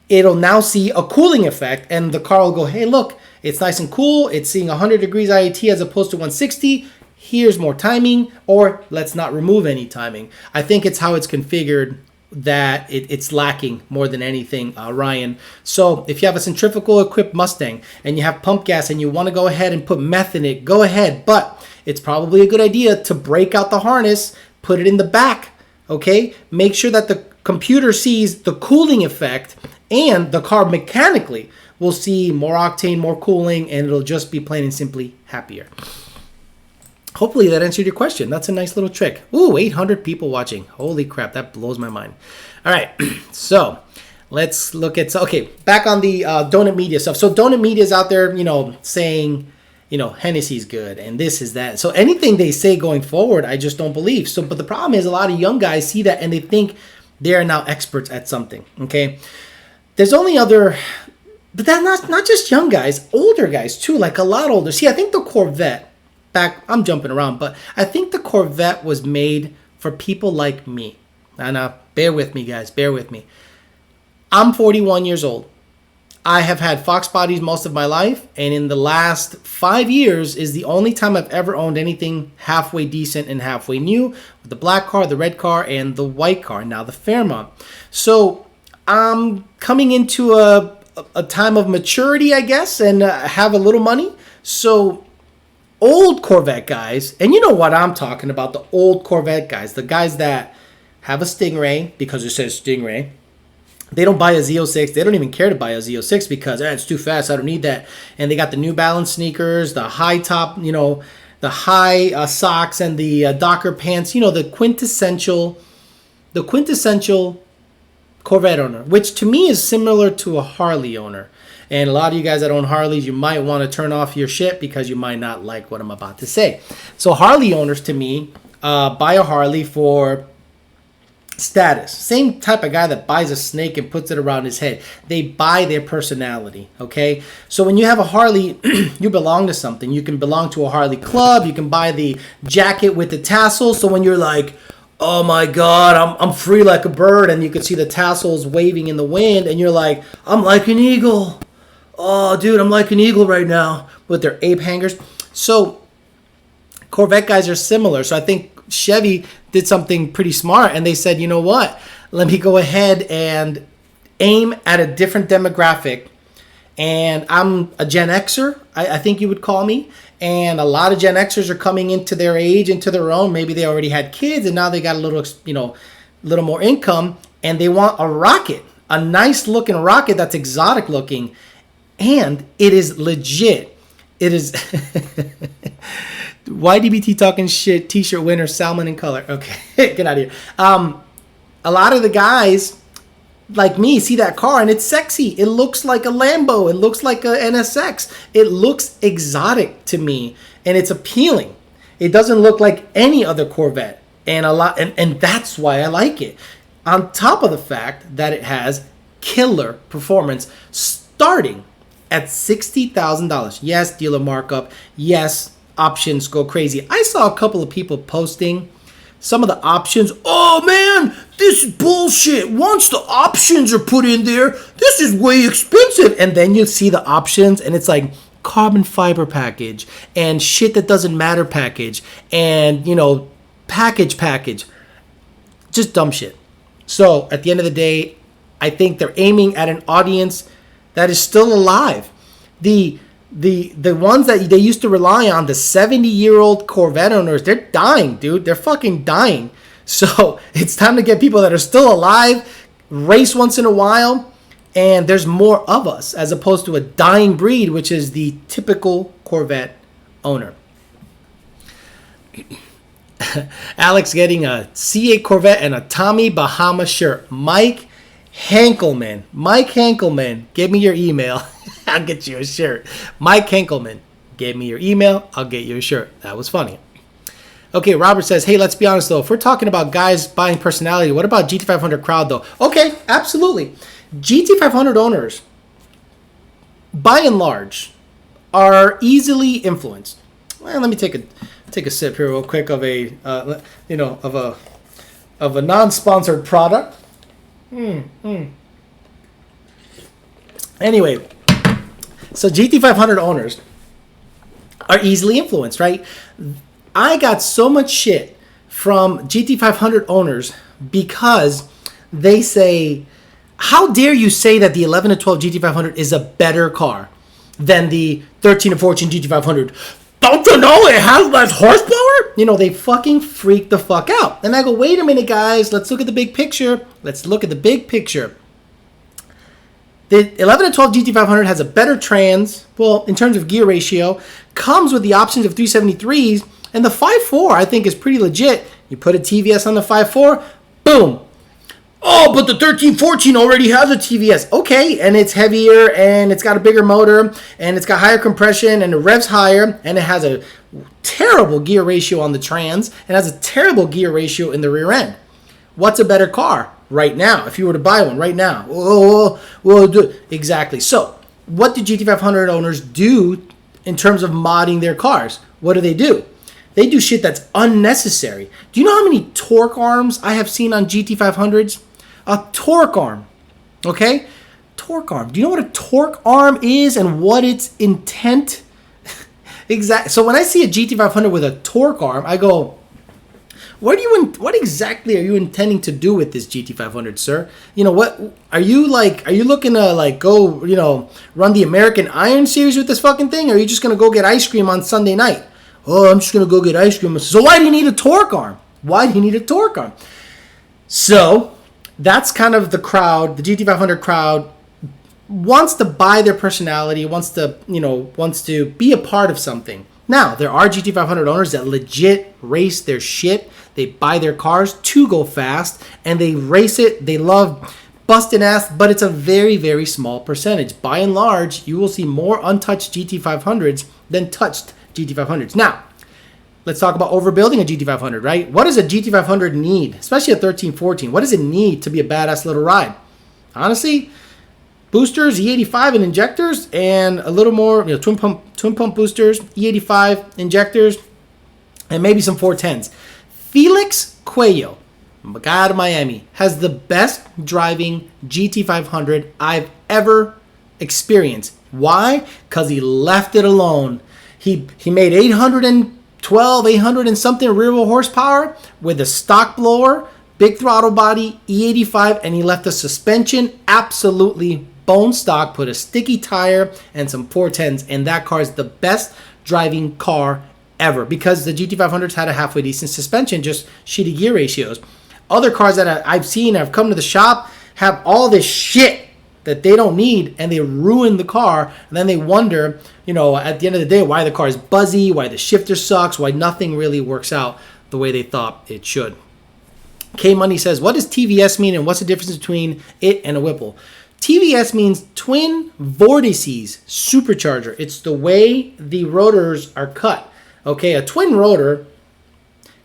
it'll now see a cooling effect, and the car will go, hey, look, it's nice and cool. It's seeing 100 degrees IAT as opposed to 160. Here's more timing, or let's not remove any timing. I think it's how it's configured that it's lacking more than anything, Ryan. So if you have a centrifugal equipped Mustang and you have pump gas and you want to go ahead and put meth in it, go ahead. But it's probably a good idea to break out the harness, put it in the back, okay? Make sure that the computer sees the cooling effect, and the car mechanically will see more octane, more cooling, and it'll just be plain and simply happier. Hopefully that answered your question. That's a nice little trick. Ooh, 800 people watching. Holy crap, that blows my mind. All right, so let's look at, okay, back on the Donut Media stuff. So Donut Media is out there, saying, Hennessy's good and this is that. So anything they say going forward, I just don't believe. So, but the problem is a lot of young guys see that and they think they are now experts at something, okay? There's only other, but that's not just young guys, older guys too, like a lot older. See, I think the Corvette, I'm jumping around, but I think the Corvette was made for people like me. And bear with me, guys. Bear with me. I'm 41 years old. I have had Fox bodies most of my life, and in the last 5 years is the only time I've ever owned anything halfway decent and halfway new, with the black car, the red car, and the white car, now the Fairmont. So I'm coming into a time of maturity, I guess, and have a little money. So old Corvette guys, and you know what I'm talking about, the old Corvette guys, the guys that have a Stingray because it says Stingray. They don't buy a Z06. They don't even care to buy a Z06 because it's too fast. I don't need that. And they got the New Balance sneakers, the high top, the high socks and the Docker pants. The quintessential Corvette owner, which to me is similar to a Harley owner. And a lot of you guys that own Harleys, you might want to turn off your shit because you might not like what I'm about to say. So Harley owners, to me, buy a Harley for status. Same type of guy that buys a snake and puts it around his head. They buy their personality, okay? So when you have a Harley, you belong to something. You can belong to a Harley club. You can buy the jacket with the tassels. So when you're like, oh my God, I'm free like a bird, and you can see the tassels waving in the wind, and you're like, I'm like an eagle. Oh, dude, I'm like an eagle right now, with their ape hangers. So Corvette guys are similar. So I think Chevy did something pretty smart, and they said, you know what? Let me go ahead and aim at a different demographic. And I'm a Gen Xer, I think you would call me. And a lot of Gen Xers are coming into their age, into their own. Maybe they already had kids, and now they got a little more income, and they want a rocket, a nice looking rocket that's exotic looking, and it is legit. It is. YDBT talking shit, t-shirt winner, salmon in color. Okay, get out of here. A lot of the guys like me see that car and it's sexy. It looks like a Lambo. It looks like a NSX. It looks exotic to me and it's appealing. It doesn't look like any other Corvette, and and that's why I like it. On top of the fact that it has killer performance starting at $60,000. Yes, dealer markup. Yes, options go crazy. I saw a couple of people posting some of the options. Oh man, this is bullshit. Once the options are put in there, this is way expensive. And then you see the options and it's like carbon fiber package and shit that doesn't matter package and, package. Just dumb shit. So at the end of the day, I think they're aiming at an audience that is still alive. The ones that they used to rely on, the 70-year-old Corvette owners, they're dying, dude. They're fucking dying. So it's time to get people that are still alive, race once in a while, and there's more of us as opposed to a dying breed, which is the typical Corvette owner. Alex getting a C8 Corvette and a Tommy Bahama shirt. Mike Henkelman, give me your email. I'll get you a shirt. Mike Henkelman, give me your email. I'll get you a shirt. That was funny. Okay, Robert says, hey, let's be honest, though. If we're talking about guys buying personality, what about GT500 crowd, though? Okay, absolutely. GT500 owners, by and large, are easily influenced. Well, let me take a sip here real quick of a non-sponsored product. Anyway, so GT500 owners are easily influenced, right? I got so much shit from GT500 owners because they say, how dare you say that the 11 to 12 GT500 is a better car than the 13 to 14 GT500? Don't you know it has less horsepower? They fucking freak the fuck out. And I go, wait a minute, guys. Let's look at the big picture. The 11 to 12 GT500 has a better trans, well, in terms of gear ratio, comes with the options of 373s, and the 5.4 I think is pretty legit. You put a TVS on the 5.4, boom. Oh, but the 1314 already has a TVS. Okay, and it's heavier, and it's got a bigger motor, and it's got higher compression, and it revs higher, and it has a terrible gear ratio on the trans, and has a terrible gear ratio in the rear end. What's a better car right now, if you were to buy one right now? Exactly. So, what do GT500 owners do in terms of modding their cars? What do? They do shit that's unnecessary. Do you know how many torque arms I have seen on GT500s? A torque arm, okay? torque arm. Do you know what a torque arm is and what its intent? Exactly. So when I see a GT500 with a torque arm, I go, what exactly are you intending to do with this GT500, sir? You know, what are you looking to like go, you know, run the American Iron Series with this fucking thing? Or are you just going to go get ice cream on Sunday night? Oh, I'm just going to go get ice cream. So why do you need a torque arm? Why do you need a torque arm? So that's kind of the crowd, the GT500 crowd wants to buy their personality, wants to be a part of something. Now, there are GT500 owners that legit race their shit. They buy their cars to go fast, and they race it. They love busting ass, but it's a very, very small percentage. By and large, you will see more untouched GT500s than touched GT500s. Now, let's talk about overbuilding a GT500, right? What does a GT500 need, especially a 1314? What does it need to be a badass little ride? Honestly, boosters, E85 and injectors, and a little more, twin pump boosters, E85 injectors, and maybe some 410s. Felix Cuello, a guy out of Miami, has the best driving GT500 I've ever experienced. Why? Because he left it alone. He made 800 and something rear wheel horsepower with a stock blower, big throttle body, E85, and he left the suspension absolutely bone stock, put a sticky tire and some 410s, and that car is the best driving car ever because the GT500s had a halfway decent suspension, just shitty gear ratios. Other cars that I've seen, I've come to the shop, have all this shit that they don't need, and they ruin the car, and then they wonder, at the end of the day, why the car is buzzy, why the shifter sucks, why nothing really works out the way they thought it should. K Money says, what does TVS mean, and what's the difference between it and a Whipple? TVS means twin vortices supercharger. It's the way the rotors are cut. Okay, a twin rotor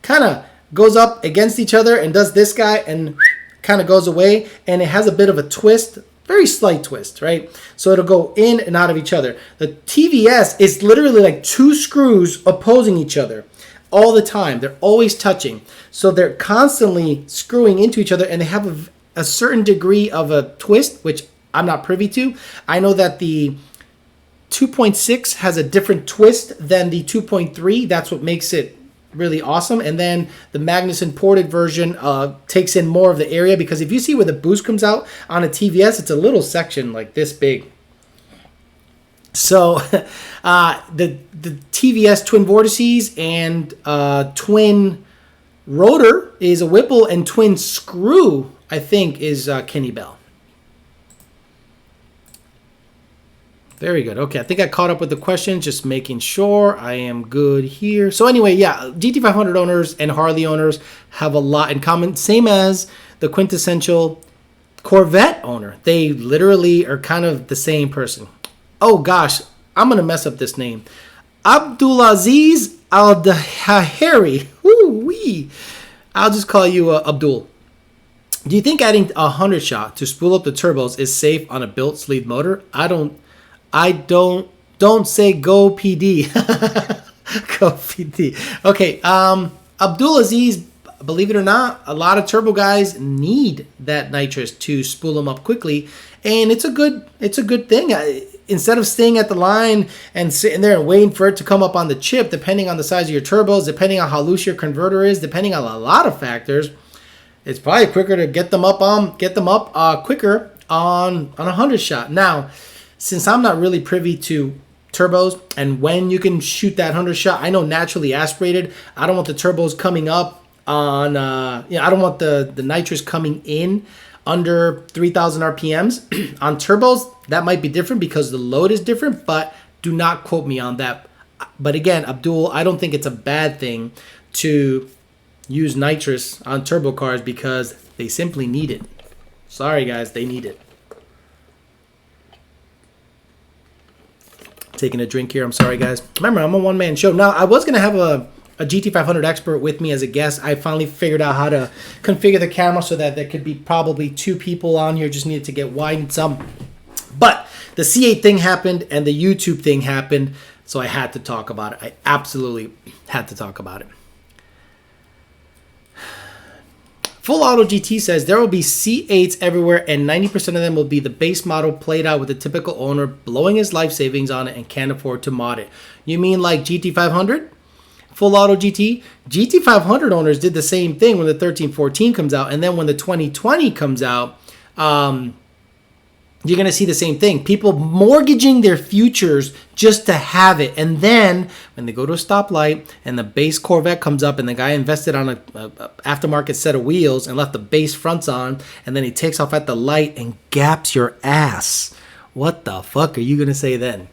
kind of goes up against each other and does this guy and kind of goes away, and it has a bit of a twist, very slight twist, right? So it'll go in and out of each other. The TVS is literally like two screws opposing each other all the time. They're always touching. So they're constantly screwing into each other, and they have a certain degree of a twist, which I'm not privy to. I know that the 2.6 has a different twist than the 2.3. That's what makes it really awesome. And then the Magnuson ported version takes in more of the area, because if you see where the boost comes out on a TVS, it's a little section like this big. So the TVS twin vortices and twin rotor is a Whipple, and twin screw, I think, is Kenny Bell. Very good. Okay, I think I caught up with the question, just making sure I am good here. So anyway, yeah, GT500 owners and Harley owners have a lot in common, same as the quintessential Corvette owner. They literally are kind of the same person. Oh gosh, I'm going to mess up this name. Abdulaziz Al-Dahari. Woo-wee. I'll just call you Abdul. Do you think adding a 100 shot to spool up the turbos is safe on a built sleeve motor? I don't say go PD. Go PD. Okay, Abdulaziz, believe it or not, a lot of turbo guys need that nitrous to spool them up quickly, and it's a good thing. Instead of staying at the line and sitting there and waiting for it to come up on the chip, depending on the size of your turbos, depending on how loose your converter is, depending on a lot of factors, it's probably quicker to get them up quicker on a 100 shot. Now, since I'm not really privy to turbos and when you can shoot that 100 shot, I know naturally aspirated, I don't want the turbos coming up on, I don't want the nitrous coming in under 3,000 RPMs. On turbos, that might be different because the load is different, but do not quote me on that. But again, Abdul, I don't think it's a bad thing to use nitrous on turbo cars because they simply need it. Sorry guys, they need it. Taking a drink here. I'm sorry, guys. Remember, I'm a one-man show. Now, I was going to have a GT500 expert with me as a guest. I finally figured out how to configure the camera so that there could be probably two people on here. Just needed to get widened some. But the C8 thing happened and the YouTube thing happened, so I had to talk about it. I absolutely had to talk about it. Full Auto GT says there will be C8s everywhere and 90% of them will be the base model played out with the typical owner blowing his life savings on it and can't afford to mod it. You mean like GT500? Full Auto GT? GT500 owners did the same thing when the 1314 comes out, and then when the 2020 comes out, you're going to see the same thing. People mortgaging their futures just to have it. And then when they go to a stoplight and the base Corvette comes up and the guy invested on a aftermarket set of wheels and left the base fronts on, and then he takes off at the light and gaps your ass. What the fuck are you going to say then?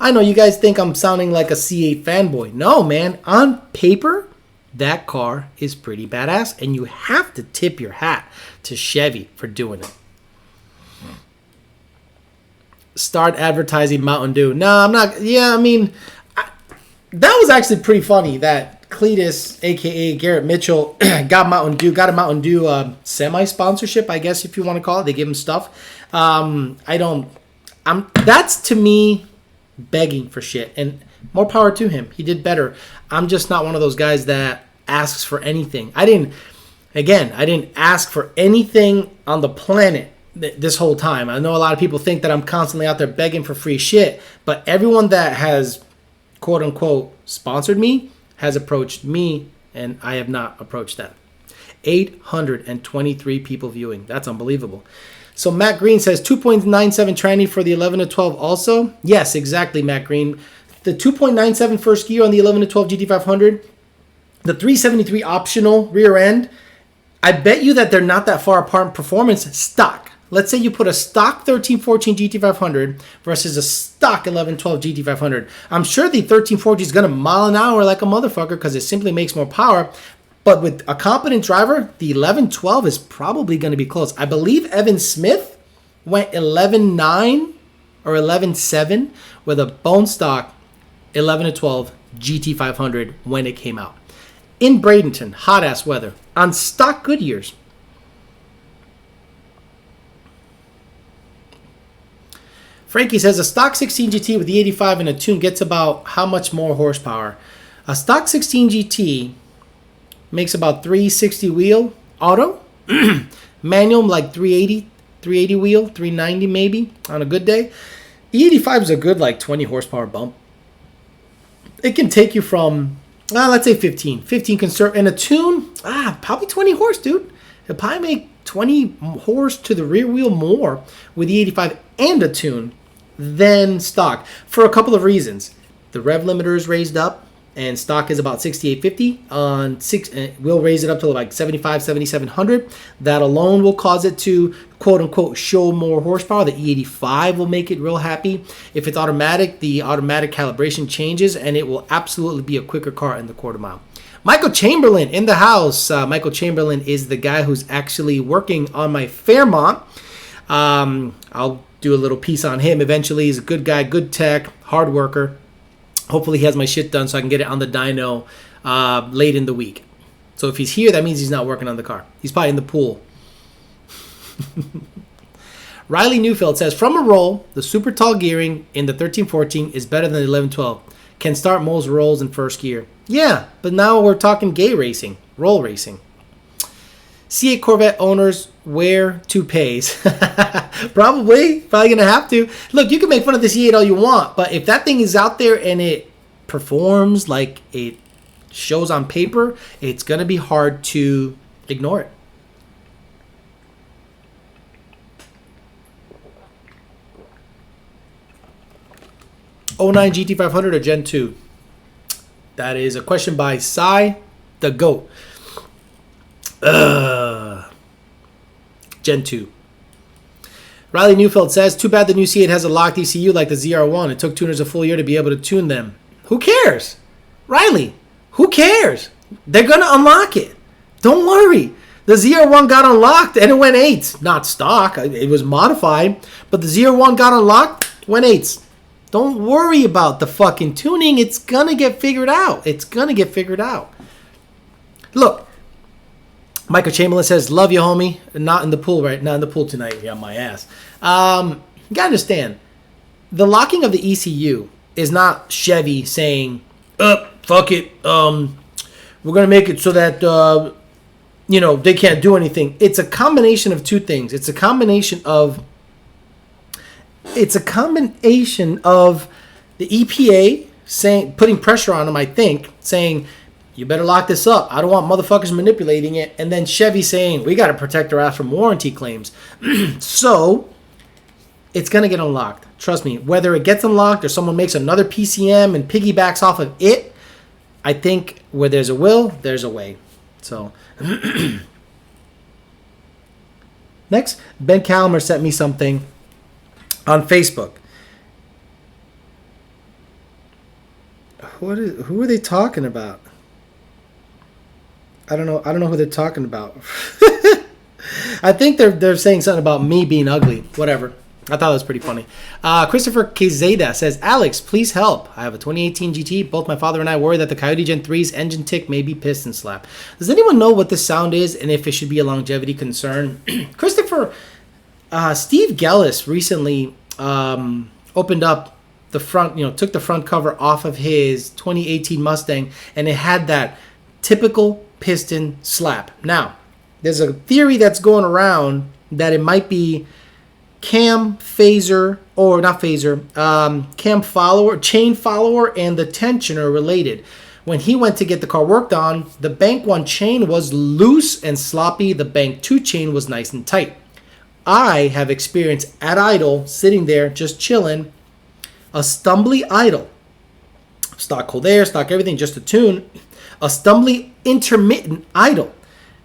I know you guys think I'm sounding like a C8 fanboy. No, man. On paper, that car is pretty badass. And you have to tip your hat to Chevy for doing it. Start advertising Mountain Dew. No, I'm not. Yeah, I mean, that was actually pretty funny that Cletus, a.k.a. Garrett Mitchell, got a Mountain Dew semi-sponsorship, I guess, if you want to call it. They give him stuff. That's, to me, begging for shit. And more power to him. He did better. I'm just not one of those guys that asks for anything. I didn't ask for anything on the planet this whole time. I know a lot of people think that I'm constantly out there begging for free shit, but everyone that has quote unquote sponsored me has approached me, and I have not approached them. 823 people viewing. That's unbelievable. So Matt Green says 2.97 tranny for the 11 to 12 also. Yes, exactly, Matt Green. The 2.97 first gear on the 11 to 12 GT500, the 373 optional rear end, I bet you that they're not that far apart in performance stock. Let's say you put a stock 1314 GT500 versus a stock 1112 GT500. I'm sure the 1340 is going to mile an hour like a motherfucker because it simply makes more power. But with a competent driver, the 1112 is probably going to be close. I believe Evan Smith went 11.9 or 11.7 with a bone stock 11 to 12 GT500 when it came out. In Bradenton, hot ass weather, on stock Goodyears. Frankie says a stock 16 GT with the 85 and a tune gets about how much more horsepower? A stock 16 GT makes about 360 wheel auto, manual like 380 wheel, 390 maybe on a good day. The 85 is a good like 20 horsepower bump. It can take you from let's say 15 can serve, and a tune probably 20 horse, dude. It'll probably make 20 horse to the rear wheel more with the 85 and a tune than stock for a couple of reasons. The rev limiter is raised up, and stock is about 6850 on 6. We'll raise it up to like 7700. That alone will cause it to quote unquote show more horsepower. The E85 will make it real happy. If it's automatic, the automatic calibration changes, and it will absolutely be a quicker car in the quarter mile. Michael Chamberlain in the house. Michael Chamberlain is the guy who's actually working on my Fairmont. I'll do a little piece on him eventually. He's a good guy, good tech, hard worker. Hopefully he has my shit done so I can get it on the dyno late in the week. So if he's here, that means he's not working on the car. He's probably in the pool. Riley Neufeld says, from a roll, the super tall gearing in the 1314 is better than the 1112. Can start most rolls in first gear. Yeah, but now we're talking gay racing, roll racing. C8 Corvette owners wear toupees. Probably going to have to. Look, you can make fun of the C8 all you want, but if that thing is out there and it performs like it shows on paper, it's going to be hard to ignore it. '09 GT500 or Gen 2? That is a question by Cy the Goat. Gen 2. Riley Neufeld says, too bad the new C8 has a locked ECU like the ZR1. It took tuners a full year to be able to tune them. Who cares? Riley, who cares? They're going to unlock it. Don't worry. The ZR1 got unlocked and it went 8s. Not stock. It was modified. But the ZR1 got unlocked, went 8s. Don't worry about the fucking tuning. It's going to get figured out. It's going to get figured out. Look. Michael Chamberlain says, love you, homie. Not in the pool, right? Not in the pool tonight. Yeah, my ass. You got to understand, the locking of the ECU is not Chevy saying, fuck it. We're going to make it so that they can't do anything. It's a combination of two things. It's a combination of the EPA putting pressure on them, I think, saying, you better lock this up. I don't want motherfuckers manipulating it. And then Chevy saying, we got to protect our ass from warranty claims. So it's going to get unlocked. Trust me. Whether it gets unlocked or someone makes another PCM and piggybacks off of it, I think where there's a will, there's a way. So next, Ben Calamer sent me something on Facebook. Who are they talking about? I don't know who they're talking about. I think they're saying something about me being ugly. Whatever. I thought that was pretty funny. Christopher Quezada says, Alex, please help. I have a 2018 GT. Both my father and I worry that the Coyote Gen 3's engine tick may be piston slap. Does anyone know what this sound is and if it should be a longevity concern? Christopher, Steve Gellis recently opened up the front, took the front cover off of his 2018 Mustang, and it had that typical piston slap. Now, there's a theory that's going around that it might be cam phaser, or not phaser, cam follower, chain follower, and the tensioner related. When he went to get the car worked on, the bank 1 chain was loose and sloppy. The bank 2 chain was nice and tight. I have experienced at idle, sitting there just chilling, a stumbly idle, stock cold air, stock everything, just a tune, a stumbly intermittent idle.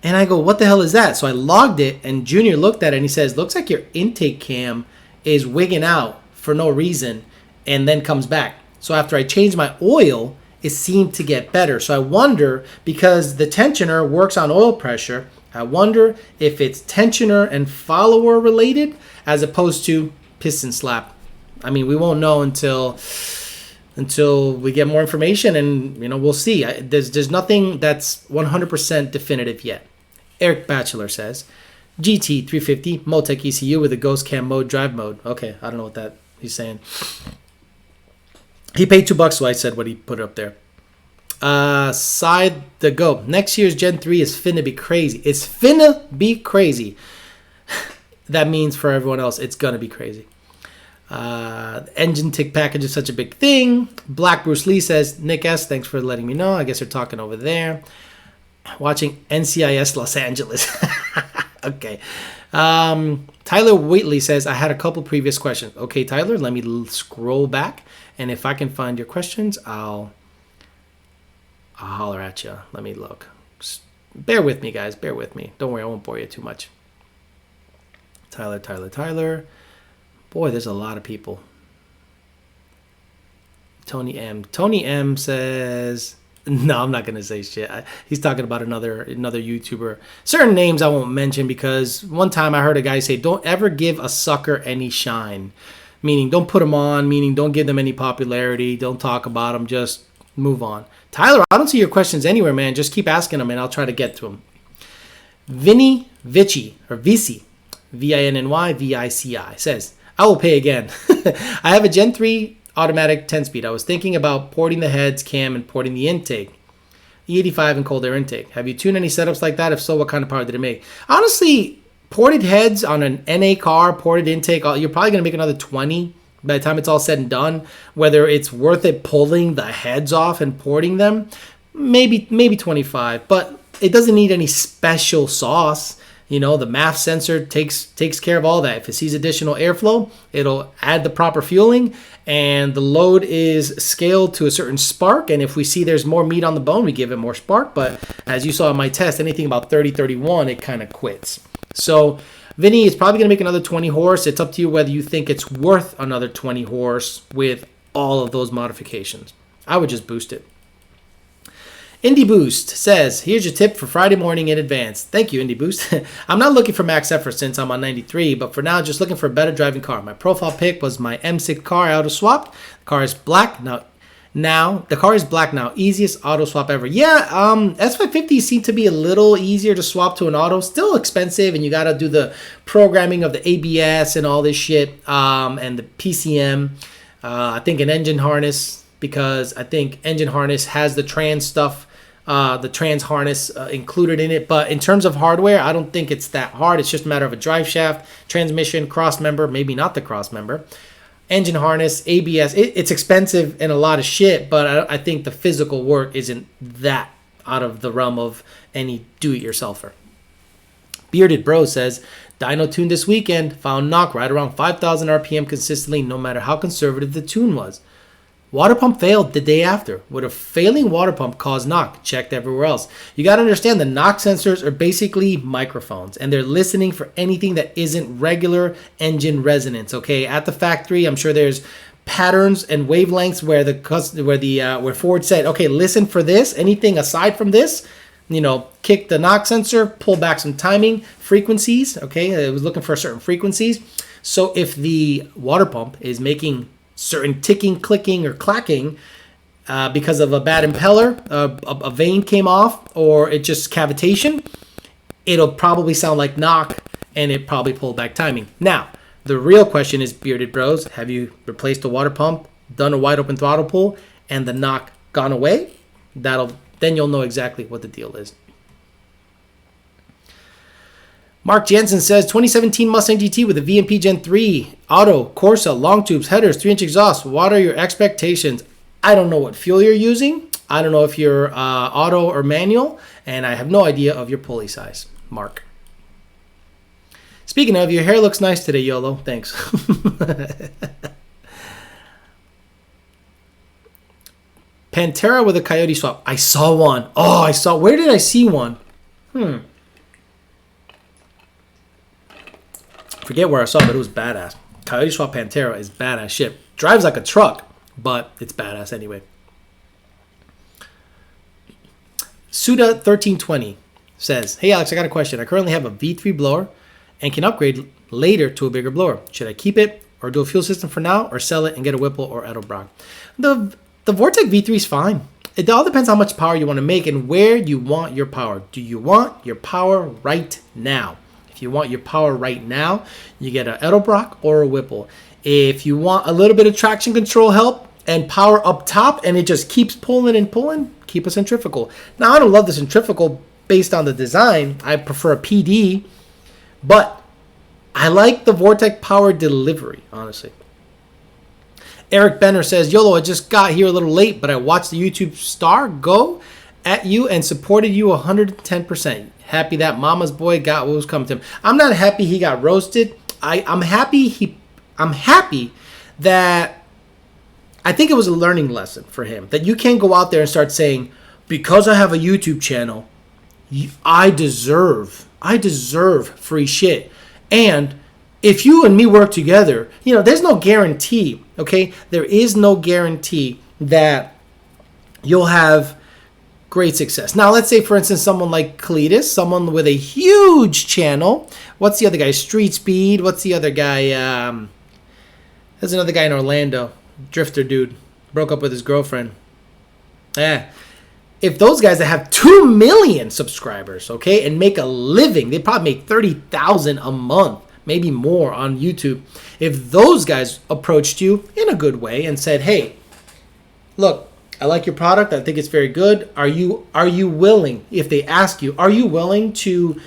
And I go, what the hell is that? So I logged it, and Junior looked at it, and he says, looks like your intake cam is wigging out for no reason and then comes back. So after I changed my oil, it seemed to get better. So I wonder, because the tensioner works on oil pressure, I wonder if it's tensioner and follower related as opposed to piston slap. I mean, we won't know until we get more information, and we'll see. There's nothing that's 100% definitive yet. Eric Batchelor says, GT 350 Motec ECU with a ghost cam mode, drive mode. Okay, I don't know what that he's saying. He paid $2, so I said what he put up there. Side the go. Next year's Gen 3 is finna be crazy. It's finna be crazy. That means for everyone else, it's gonna be crazy. Engine tick package is such a big thing. Black Bruce Lee says, Nick S, thanks for letting me know. I guess they're talking over there. Watching NCIS Los Angeles. Okay. Tyler Wheatley says, I had a couple previous questions. Okay, Tyler, let me scroll back, and if I can find your questions, I'll holler at you. Let me look. Just bear with me, guys. Bear with me. Don't worry, I won't bore you too much. Tyler. Boy, there's a lot of people. Tony M says, no, I'm not going to say shit. He's talking about another YouTuber. Certain names I won't mention, because one time I heard a guy say, don't ever give a sucker any shine. Meaning, don't put them on. Meaning, don't give them any popularity. Don't talk about them. Just move on. Tyler, I don't see your questions anywhere, man. Just keep asking them, and I'll try to get to them. Vinny Vici, or Vici, VINNY-VICI, says, I will pay again. I have a Gen 3 automatic 10-speed. I was thinking about porting the heads, cam, and porting the intake. E85 and cold air intake. Have you tuned any setups like that? If so, what kind of power did it make? Honestly, ported heads on an NA car, ported intake, you're probably going to make another 20 by the time it's all said and done. Whether it's worth it pulling the heads off and porting them, maybe 25. But it doesn't need any special sauce. The MAF sensor takes care of all that. If it sees additional airflow, it'll add the proper fueling, and the load is scaled to a certain spark. And if we see there's more meat on the bone, we give it more spark. But as you saw in my test, anything about 30, 31, it kind of quits. So Vinny is probably going to make another 20 horse. It's up to you whether you think it's worth another 20 horse with all of those modifications. I would just boost it. Indie Boost says, here's your tip for Friday morning in advance. Thank you, Indie Boost. I'm not looking for max effort since I'm on 93, but for now, just looking for a better driving car. My profile pick was my M6 car I auto-swapped. The car is black now. The car is black now. Easiest auto swap ever. Yeah, S550s seem to be a little easier to swap to an auto. Still expensive, and you got to do the programming of the ABS and all this shit, and the PCM. I think an engine harness, because I think engine harness has the trans stuff the trans harness included in it. But in terms of hardware, I don't think it's that hard. It's just a matter of a drive shaft, transmission, cross member, maybe not the cross member, engine harness, ABS. It's expensive and a lot of shit, but I think the physical work isn't that out of the realm of any do-it-yourselfer. Bearded Bro says, dyno tune this weekend, found knock right around 5,000 RPM consistently, no matter how conservative the tune was. Water pump failed the day after. Would a failing water pump cause knock? Checked everywhere else. You got to understand the knock sensors are basically microphones, and they're listening for anything that isn't regular engine resonance. Okay, at the factory, I'm sure there's patterns and wavelengths where Ford said, okay, listen for this. Anything aside from this, kick the knock sensor, pull back some timing frequencies. Okay, it was looking for certain frequencies. So if the water pump is making certain ticking, clicking, or clacking because of a bad impeller, a vein came off, or it just cavitation, it'll probably sound like knock, and it probably pulled back timing. Now, the real question is, Bearded Bros, have you replaced the water pump, done a wide open throttle pull, and the knock gone away? Then you'll know exactly what the deal is. Mark Jensen says, 2017 Mustang GT with a VMP Gen 3, auto, Corsa, long tubes, headers, 3-inch exhaust. What are your expectations? I don't know what fuel you're using. I don't know if you're auto or manual, and I have no idea of your pulley size. Mark. Speaking of, your hair looks nice today, YOLO. Thanks. Pantera with a Coyote swap. I saw one. Where did I see one? Forget where I saw it, but it was badass. Coyote swap Pantera is badass shit. Drives like a truck, but it's badass anyway. Suda1320 says, hey Alex, I got a question. I currently have a V3 blower and can upgrade later to a bigger blower. Should I keep it or do a fuel system for now, or sell it and get a Whipple or Edelbrock? The Vortec V3 is fine. It all depends how much power you want to make and where you want your power. Do you want your power right now? If you want your power right now, you get an Edelbrock or a Whipple. If you want a little bit of traction control help and power up top and it just keeps pulling and pulling, keep a centrifugal. Now, I don't love the centrifugal based on the design. I prefer a PD, but I like the Vortec power delivery, honestly. Eric Benner says, YOLO, I just got here a little late, but I watched the YouTube star go at you and supported you 110%. Happy that mama's boy got what was coming to him. I'm not happy he got roasted. I'm happy that I think it was a learning lesson for him. That you can't go out there and start saying, because I have a YouTube channel, I deserve free shit. And if you and me work together, there's no guarantee, okay? There is no guarantee that you'll have great success. Now, let's say, for instance, someone like Cletus, someone with a huge channel. What's the other guy? Street Speed. What's the other guy? There's another guy in Orlando. Drifter dude. Broke up with his girlfriend. If those guys that have 2 million subscribers, okay, and make a living, they probably make $30,000 a month, maybe more on YouTube. If those guys approached you in a good way and said, hey, look, I like your product. I think it's very good. Are you willing, if they ask you, are you willing to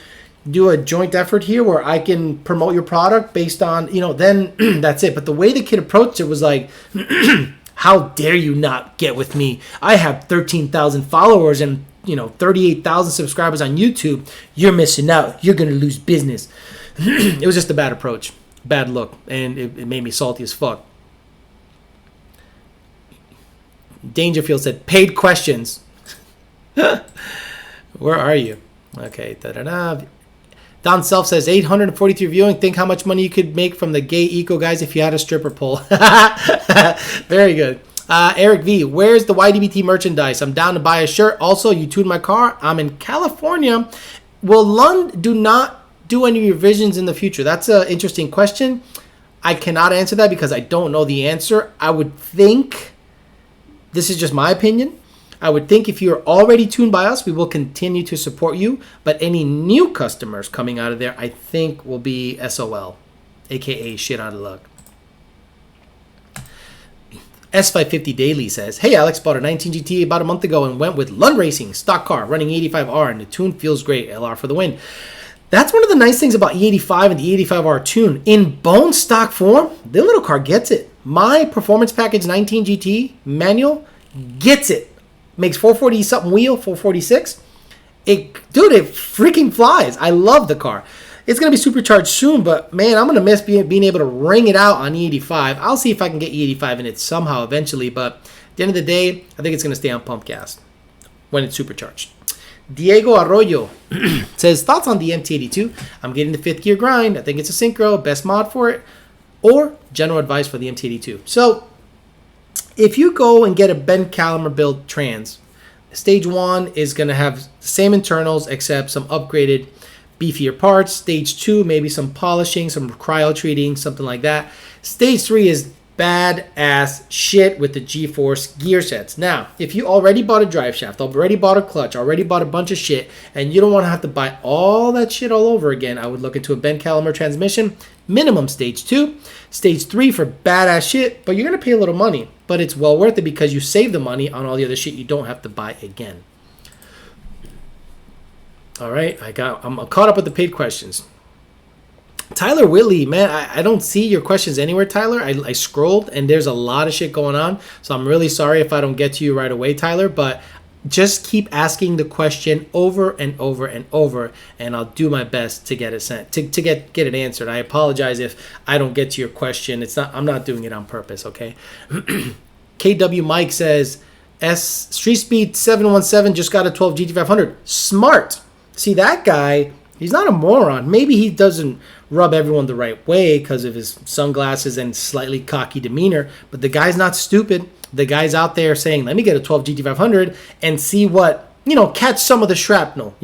do a joint effort here where I can promote your product based on, then that's it. But the way the kid approached it was like, how dare you not get with me? I have 13,000 followers and, 38,000 subscribers on YouTube. You're missing out. You're going to lose business. It was just a bad approach, bad look, and it made me salty as fuck. Dangerfield said, paid questions. Where are you? Okay. Don Self says, 843 viewing. Think how much money you could make from the gay eco guys if you had a stripper pole. Very good. Eric V, where's the YDBT merchandise? I'm down to buy a shirt. Also, you tuned my car. I'm in California. Will Lund do not do any revisions in the future? That's an interesting question. I cannot answer that because I don't know the answer. I would think, this is just my opinion, I would think if you're already tuned by us, we will continue to support you. But any new customers coming out of there, I think will be SOL, aka shit out of luck. S550 Daily says, hey Alex, bought a 19 GT about a month ago and went with Lund Racing, stock car, running E85R, and the tune feels great, LR for the win. That's one of the nice things about E85 and the E85R tune. In bone stock form, the little car gets it. My Performance Package 19 GT manual gets it. Makes 440 something wheel, 446. Dude, it freaking flies. I love the car. It's going to be supercharged soon, but man, I'm going to miss being able to ring it out on E85. I'll see if I can get E85 in it somehow eventually, but at the end of the day, I think it's going to stay on pump gas when it's supercharged. Diego Arroyo says, thoughts on the MT82? I'm getting the 5th gear grind. I think it's a synchro, best mod for it, or general advice for the MT82. So if you go and get a Ben Calimer build trans, stage 1 is going to have the same internals except some upgraded beefier parts. Stage 2, maybe some polishing, some cryo treating, something like that. Stage 3 is badass shit with the G-Force gear sets. Now, if you already bought a drive shaft, already bought a clutch, already bought a bunch of shit, and you don't want to have to buy all that shit all over again, I would look into a Ben Calimer transmission. Minimum stage 2. Stage 3 for badass shit, but you're going to pay a little money. But it's well worth it because you save the money on all the other shit you don't have to buy again. All right, I'm caught up with the paid questions. Tyler Whitley, man, I don't see your questions anywhere, Tyler. I scrolled, and there's a lot of shit going on. So I'm really sorry if I don't get to you right away, Tyler. But just keep asking the question over and over and over, and I'll do my best to get it sent, to get it answered. I apologize if I don't get to your question. I'm not doing it on purpose, okay? KW Mike says, Street Speed 717 just got a 12 GT500. Smart. See, that guy, he's not a moron. Maybe he doesn't rub everyone the right way because of his sunglasses and slightly cocky demeanor, but the guy's not stupid. The guy's out there saying, let me get a 12 GT500 and see what, catch some of the shrapnel,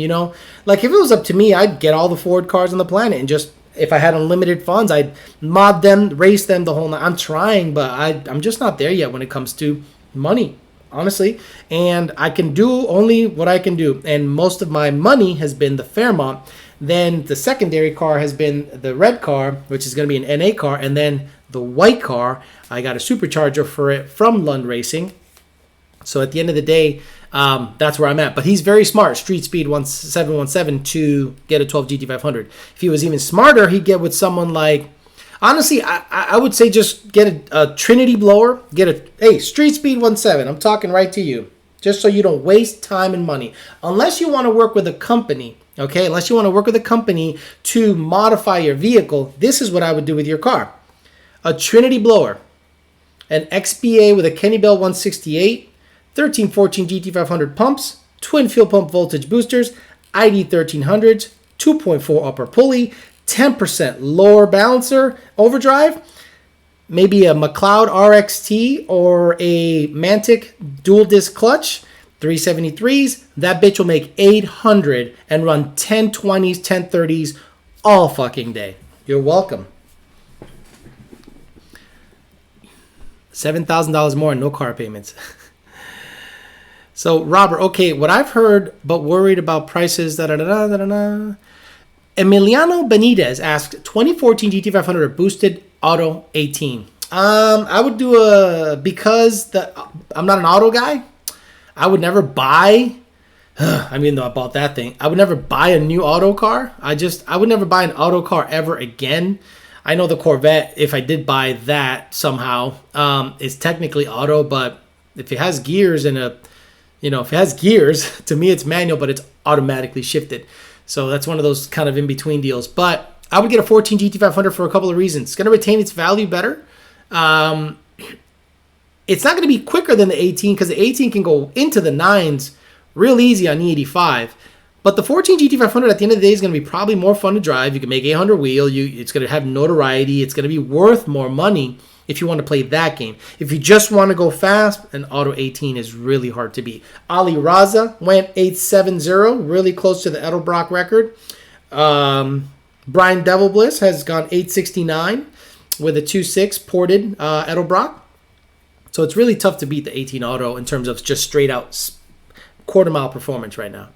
Like, if it was up to me, I'd get all the Ford cars on the planet and just, if I had unlimited funds, I'd mod them, race them the whole night. I'm trying, but I'm just not there yet when it comes to money, honestly. And I can do only what I can do. And most of my money has been the Fairmont. Then the secondary car has been the red car, which is going to be an NA car. And then the white car, I got a supercharger for it from Lund Racing. So at the end of the day, that's where I'm at. But he's very smart, Street Speed 717, to get a 12 GT500. If he was even smarter, he'd get with someone like, honestly, I would say just get a Trinity blower. Hey, Street Speed 17, I'm talking right to you. Just so you don't waste time and money. Unless you want to work with a company, okay? Unless you want to work with a company to modify your vehicle, this is what I would do with your car. A Trinity blower, an XBA with a Kenny Bell 168, 1314 GT500 pumps, twin fuel pump voltage boosters, ID 1300s, 2.4 upper pulley, 10% lower balancer overdrive, maybe a McLeod RXT or a Mantic dual disc clutch, 373s. That bitch will make 800 and run 1020s, 1030s all fucking day. You're welcome. $7,000 more and no car payments. So, Robert, okay, what I've heard but worried about prices, Emiliano Benitez asked, 2014 GT500 or boosted auto 18. I would do because I'm not an auto guy, I would never buy, though I bought that thing, I would never buy a new auto car. I would never buy an auto car ever again. I know the Corvette, if I did buy that somehow, is technically auto, but if it has gears to me it's manual, but it's automatically shifted. So that's one of those kind of in-between deals. But I would get a 14 GT500 for a couple of reasons. It's going to retain its value better. It's not going to be quicker than the 18 because the 18 can go into the 9s real easy on E85. But the 14 GT500 at the end of the day is going to be probably more fun to drive. You can make 800 wheel. It's going to have notoriety. It's going to be worth more money if you want to play that game. If you just want to go fast, an auto 18 is really hard to beat. Ali Raza went 870, really close to the Edelbrock record. Brian Devilbliss has gone 869 with a 2.6 ported Edelbrock. So it's really tough to beat the 18 auto in terms of just straight out quarter mile performance right now.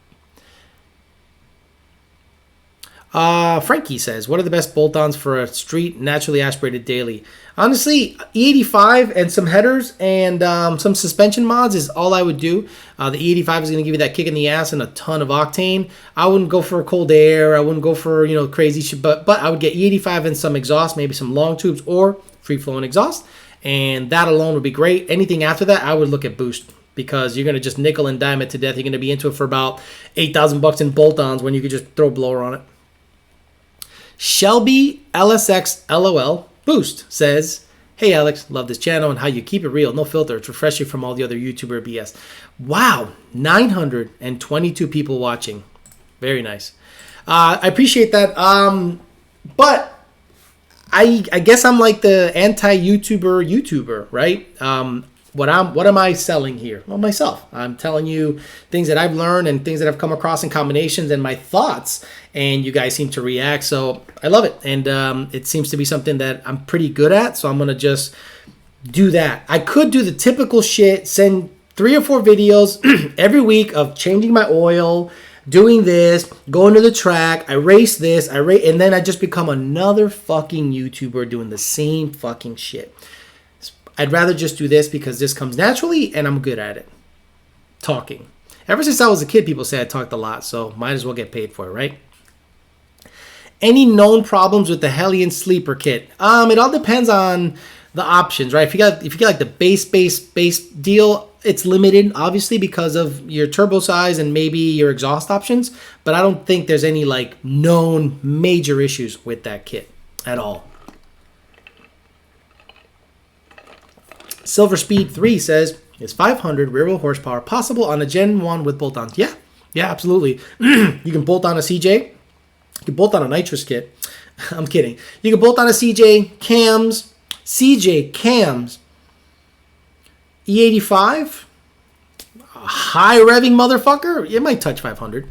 Frankie says, what are the best bolt-ons for a street naturally aspirated daily? Honestly, E85 and some headers and some suspension mods is all I would do. The E85 is going to give you that kick in the ass and a ton of octane. I wouldn't go for cold air. I wouldn't go for, crazy shit. But I would get E85 and some exhaust, maybe some long tubes or free-flowing exhaust. And that alone would be great. Anything after that, I would look at boost. Because you're going to just nickel and dime it to death. You're going to be into it for about $8,000 in bolt-ons when you could just throw a blower on it. Shelby LSX LOL Boost says, hey Alex, love this channel and how you keep it real. No filter. It's refreshing from all the other YouTuber BS. Wow, 922 people watching. Very nice. I appreciate that. But I guess I'm like the anti-YouTuber, right? What am I selling here? Well, myself. I'm telling you things that I've learned and things that I've come across in combinations and my thoughts, and you guys seem to react. So I love it, and it seems to be something that I'm pretty good at. So I'm gonna just do that. I could do the typical shit, send 3 or 4 videos every week of changing my oil, doing this, going to the track. I race this, and then I just become another fucking YouTuber doing the same fucking shit. I'd rather just do this because this comes naturally and I'm good at it. Talking. Ever since I was a kid, people say I talked a lot, so might as well get paid for it, right? Any known problems with the Hellion sleeper kit? It all depends on the options, right? If you get like the base deal, it's limited, obviously, because of your turbo size and maybe your exhaust options. But I don't think there's any like known major issues with that kit at all. Silver Speed 3 says, is 500 rear wheel horsepower possible on a Gen 1 with bolt-ons? Yeah, absolutely. You can bolt on a CJ. You can bolt on a nitrous kit. I'm kidding. You can bolt on a CJ cams, E85, a high revving motherfucker. It might touch 500.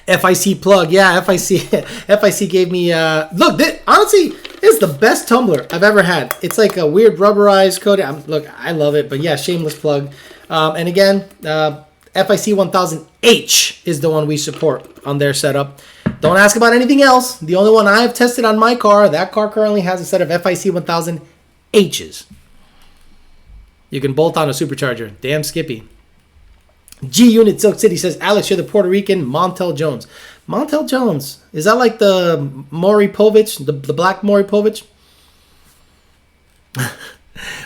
FIC plug, yeah, FIC gave me, look, honestly, it's the best tumbler I've ever had. It's like a weird rubberized coating. Look, I love it, but yeah, shameless plug. And again, FIC 1000H is the one we support on their setup. Don't ask about anything else. The only one I've tested on my car, that car currently has a set of FIC 1000Hs. You can bolt on a supercharger. Damn Skippy. G-Unit Silk City says, Alex, you're the Puerto Rican Montel Jones. Montel Jones, is that like the Maury Povich, the black Maury Povich?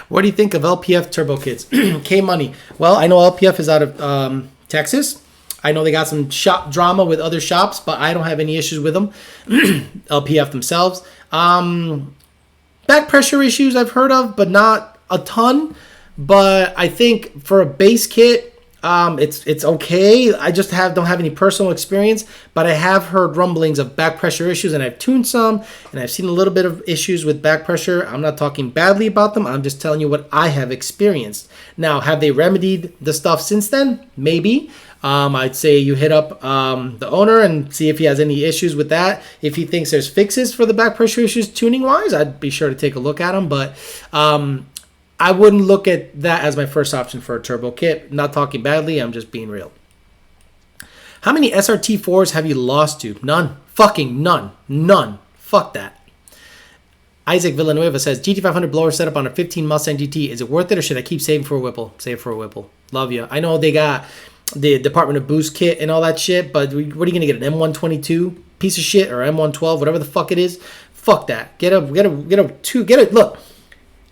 What do you think of LPF turbo kits? K-Money. Well, I know LPF is out of Texas. I know they got some shop drama with other shops, but I don't have any issues with them. LPF themselves. Back pressure issues I've heard of, but not a ton. But I think for a base kit, it's okay. I just don't have any personal experience, but I have heard rumblings of back pressure issues, and I've tuned some, and I've seen a little bit of issues with back pressure. I'm not talking badly about them. I'm just telling you what I have experienced. Now, have they remedied the stuff since then? Maybe. I'd say you hit up the owner and see if he has any issues with that. If he thinks there's fixes for the back pressure issues tuning-wise, I'd be sure to take a look at them, but I wouldn't look at that as my first option for a turbo kit. Not talking badly, I'm just being real. How many SRT4s have you lost to? None. Fucking none. None. Fuck that. Isaac Villanueva says, GT500 blower setup on a 15 Mustang GT. Is it worth it or should I keep saving for a Whipple? Save for a Whipple. Love you. I know they got the Department of Boost kit and all that shit, but what are you going to get, an M122 piece of shit or M112, whatever the fuck it is? Fuck that. Get a look,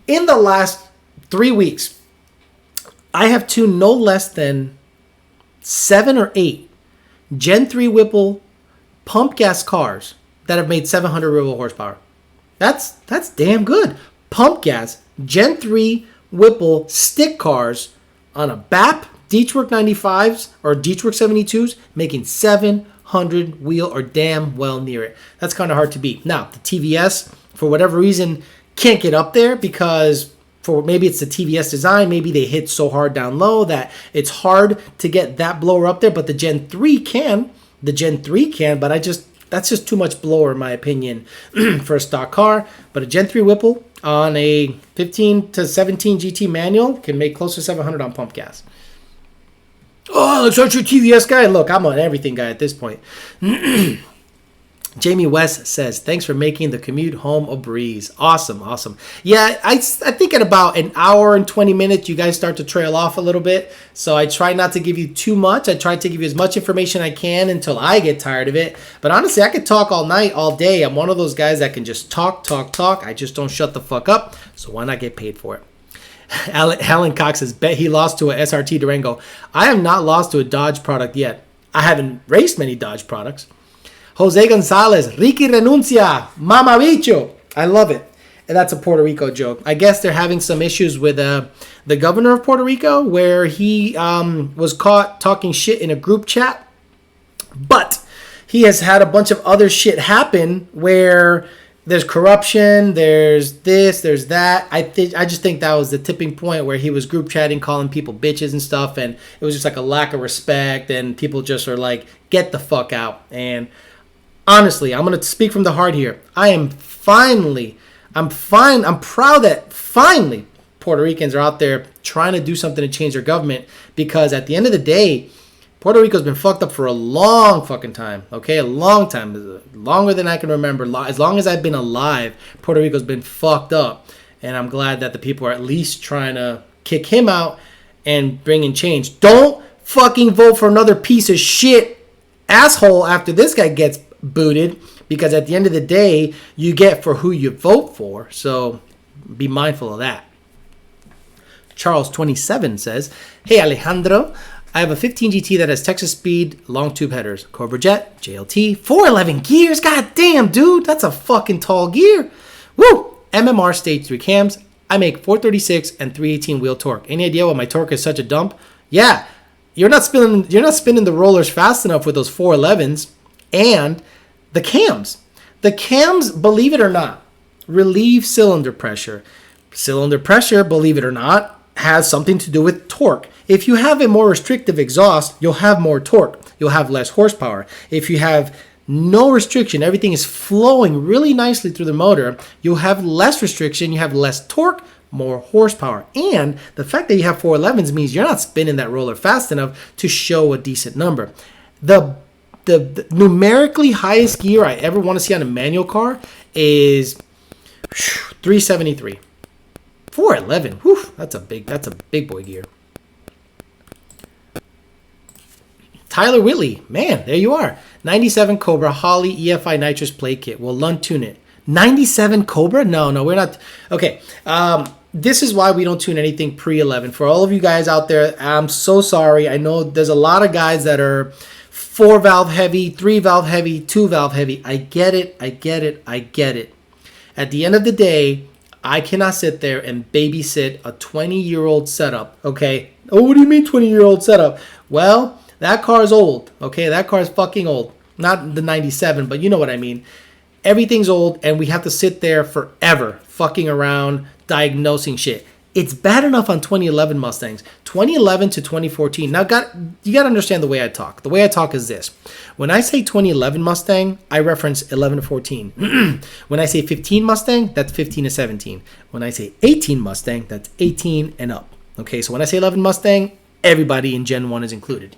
in the last 3 weeks, I have tuned no less than 7 or 8 Gen 3 Whipple pump gas cars that have made 700 rear wheel horsepower. That's damn good. Pump gas Gen 3 Whipple stick cars on a BAP Deechwork 95s or Deechwork 72s making 700 wheel or damn well near it. That's kind of hard to beat. Now, the TVS, for whatever reason, can't get up there because maybe it's the TVS design, maybe they hit so hard down low that it's hard to get that blower up there, but the Gen 3 can. The Gen 3 can, but that's just too much blower in my opinion for a stock car. But a Gen 3 Whipple on a 15 to 17 GT manual can make close to 700 on pump gas. Oh, looks like your TVS guy. Look, I'm an everything guy at this point. Jamie West says, thanks for making the commute home a breeze. Awesome, awesome. Yeah, I think at about an hour and 20 minutes, you guys start to trail off a little bit. So I try not to give you too much. I try to give you as much information I can until I get tired of it. But honestly, I could talk all night, all day. I'm one of those guys that can just talk. I just don't shut the fuck up. So why not get paid for it? Alan Cox says, bet he lost to a SRT Durango. I have not lost to a Dodge product yet. I haven't raced many Dodge products. Jose Gonzalez, Ricky Renuncia, Mama Bicho. I love it. And that's a Puerto Rico joke. I guess they're having some issues with the governor of Puerto Rico where he was caught talking shit in a group chat. But he has had a bunch of other shit happen where there's corruption, there's this, there's that. I just think that was the tipping point where he was group chatting, calling people bitches and stuff. And it was just like a lack of respect. And people just are like, get the fuck out. And honestly, I'm going to speak from the heart here. I'm proud that finally Puerto Ricans are out there trying to do something to change their government, because at the end of the day, Puerto Rico's been fucked up for a long fucking time, okay? A long time, longer than I can remember. As long as I've been alive, Puerto Rico's been fucked up, and I'm glad that the people are at least trying to kick him out and bring in change. Don't fucking vote for another piece of shit asshole after this guy gets booted, because at the end of the day, you get for who you vote for. So be mindful of that. Charles 27 says, hey Alejandro, I have a 15 GT that has Texas speed, long tube headers, Cobra Jet, JLT, 411 gears. God damn, dude, that's a fucking tall gear. Woo! MMR stage 3 cams. I make 436 and 318 wheel torque. Any idea why my torque is such a dump? Yeah, you're not spinning the rollers fast enough with those 411s. And the cams. The cams, believe it or not, relieve cylinder pressure. Cylinder pressure, believe it or not, has something to do with torque. If you have a more restrictive exhaust, you'll have more torque. You'll have less horsepower. If you have no restriction, everything is flowing really nicely through the motor, you'll have less restriction, you have less torque, more horsepower. And the fact that you have 411s means you're not spinning that roller fast enough to show a decent number. The numerically highest gear I ever want to see on a manual car is 373. 411. Whew, that's a big boy gear. Tyler Whitley, man, there you are. 97 Cobra Holly EFI nitrous plate kit. Will Lund tune it? 97 Cobra? No, we're not. Okay. This is why we don't tune anything pre-11. For all of you guys out there, I'm so sorry. I know there's a lot of guys that are 4-valve heavy, 3-valve heavy, 2-valve heavy. I get it. At the end of the day, I cannot sit there and babysit a 20-year-old setup, okay? Oh, what do you mean 20-year-old setup? Well, that car is old, okay? That car is fucking old. Not the 97, but you know what I mean. Everything's old, and we have to sit there forever fucking around, diagnosing shit. It's bad enough on 2011 Mustangs. 2011 to 2014. Now, you got to understand the way I talk. The way I talk is this. When I say 2011 Mustang, I reference 11 to 14. When I say 15 Mustang, that's 15 to 17. When I say 18 Mustang, that's 18 and up. Okay, so when I say 11 Mustang, everybody in Gen 1 is included.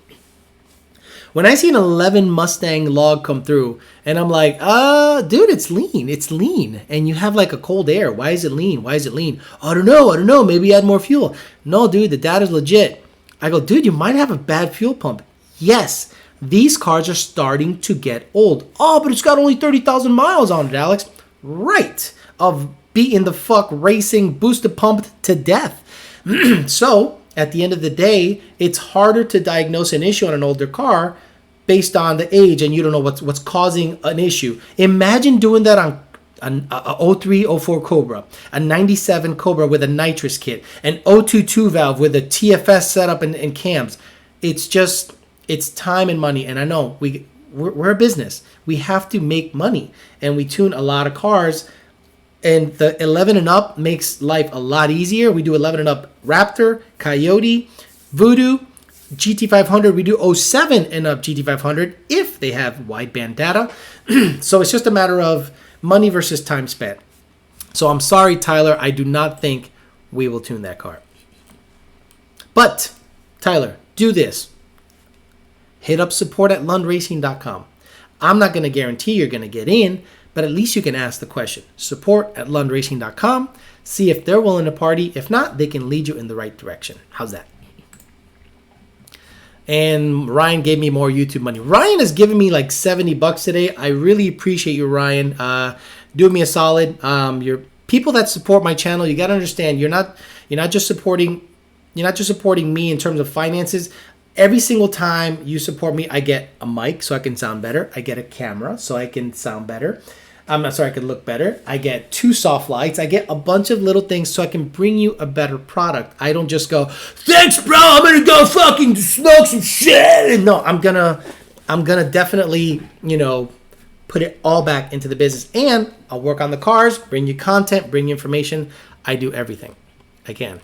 When I see an 11 Mustang log come through, and I'm like, dude, it's lean. And you have like a cold air. Why is it lean? I don't know. Maybe add more fuel. No, dude, the data's legit. I go, dude, you might have a bad fuel pump. Yes, these cars are starting to get old. Oh, but it's got only 30,000 miles on it, Alex. Right. Of beating the fuck racing boosted pumped to death. So, at the end of the day, it's harder to diagnose an issue on an older car based on the age, and you don't know what's causing an issue. Imagine doing that on an 03, 04 Cobra, a 97 Cobra with a nitrous kit, an 022 valve with a TFS setup and cams. It's time and money, and I know we're a business. We have to make money, and we tune a lot of cars. And the 11 and up makes life a lot easier. We do 11 and up Raptor, Coyote, Voodoo, GT500. We do 07 and up GT500 if they have wideband data. So it's just a matter of money versus time spent. So I'm sorry, Tyler. I do not think we will tune that car. But, Tyler, do this. Hit up support@lundracing.com. I'm not going to guarantee you're going to get in, but at least you can ask the question. support@lundracing.com. See if they're willing to party. If not, they can lead you in the right direction. How's that? And Ryan gave me more YouTube money. Ryan has given me like $70 today. I really appreciate you, Ryan. Doing me a solid. You're people that support my channel. You got to understand, you're not just supporting me in terms of finances. Every single time you support me, I get a mic so I can sound better. I get a camera so I can sound better. I can look better. I get 2 soft lights. I get a bunch of little things so I can bring you a better product. I don't just go, thanks, bro. I'm gonna go fucking smoke some shit. No, I'm gonna definitely, put it all back into the business, and I'll work on the cars, bring you content, bring you information. I do everything I can.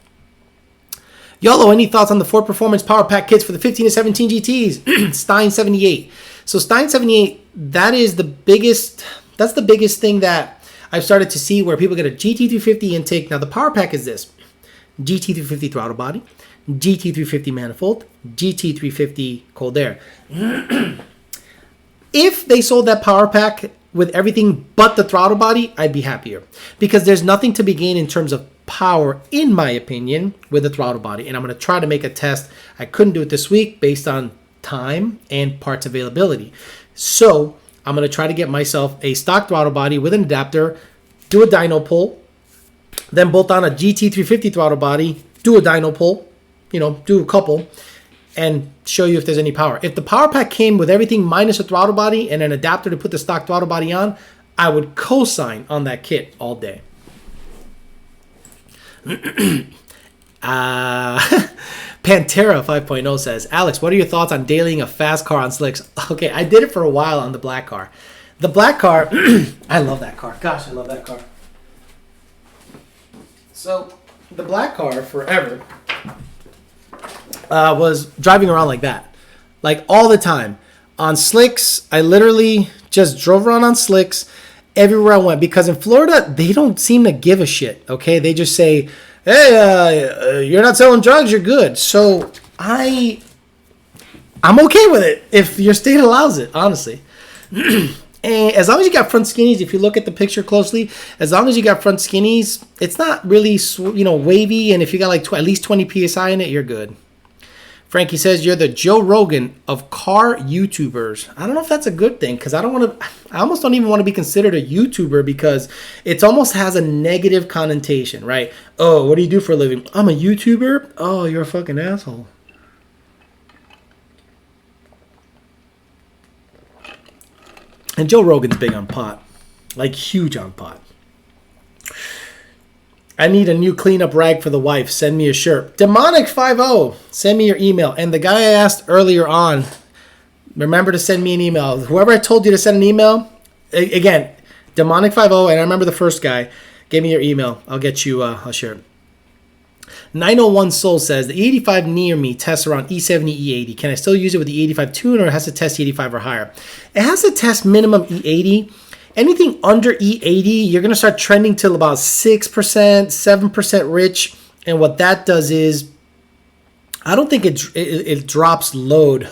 YOLO, any thoughts on the Ford Performance Power Pack kits for the 15 to 17 GTs? Stein 78. So Stein 78, that's the biggest thing that I've started to see, where people get a GT350 intake. Now the power pack is this: GT350 throttle body, GT350 manifold, GT350 cold air. If they sold that power pack with everything but the throttle body, I'd be happier, because there's nothing to be gained in terms of power, in my opinion, with the throttle body. And I'm going to try to make a test. I couldn't do it this week based on time and parts availability. So I'm going to try to get myself a stock throttle body with an adapter, do a dyno pull, then bolt on a GT350 throttle body, do a dyno pull, do a couple, and show you if there's any power. If the power pack came with everything minus a throttle body and an adapter to put the stock throttle body on, I would co-sign on that kit all day. Pantera 5.0 says, Alex, what are your thoughts on dailying a fast car on slicks? Okay, I did it for a while on the black car. The black car, I love that car. Gosh, I love that car. So, the black car forever was driving around like that. Like all the time. On slicks, I literally just drove around on slicks everywhere I went. Because in Florida, they don't seem to give a shit, okay? They just say, hey, you're not selling drugs, you're good. So I'm okay with it if your state allows it, honestly. And as long as you got front skinnies, if you look at the picture closely, as long as you got front skinnies, it's not really, wavy. And if you got like at least 20 PSI in it, you're good. Frankie says, you're the Joe Rogan of car YouTubers. I don't know if that's a good thing, because I almost don't even want to be considered a YouTuber, because it almost has a negative connotation, right? Oh, what do you do for a living? I'm a YouTuber? Oh, you're a fucking asshole. And Joe Rogan's big on pot. Like huge on pot. I need a new cleanup rag for the wife. Send me a shirt. Demonic50. Send me your email. And the guy I asked earlier on, remember to send me an email. Whoever I told you to send an email, again, Demonic50, and I remember the first guy, give me your email. I'll get you a shirt. 901 Soul says, the E85 near me tests around E70, E80. Can I still use it with the E85 tuner, or it has to test E85 or higher? It has to test minimum E80. Anything under E80, you're going to start trending to about 6%, 7% rich. And what that does is, I don't think it drops load.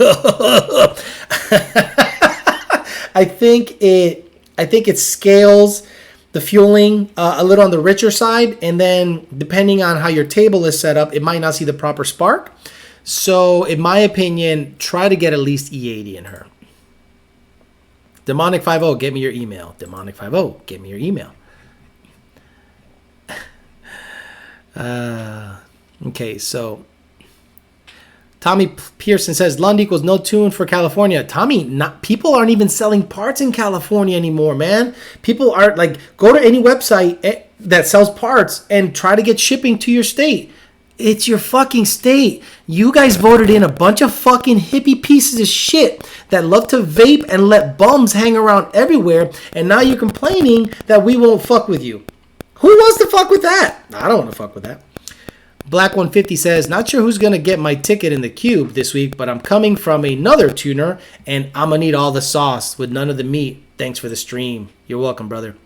I think it scales the fueling a little on the richer side. And then depending on how your table is set up, it might not see the proper spark. So in my opinion, try to get at least E80 in her. Demonic50, get me your email. Demonic50, get me your email. Okay, so Tommy Pearson says, Lund equals no tune for California. Tommy, people aren't even selling parts in California anymore, man. People are like, go to any website that sells parts and try to get shipping to your state. It's your fucking state. You guys voted in a bunch of fucking hippie pieces of shit that love to vape and let bums hang around everywhere. And now you're complaining that we won't fuck with you. Who wants to fuck with that? I don't want to fuck with that. Black 150 says, not sure who's going to get my ticket in the cube this week, but I'm coming from another tuner and I'm going to need all the sauce with none of the meat. Thanks for the stream. You're welcome, brother.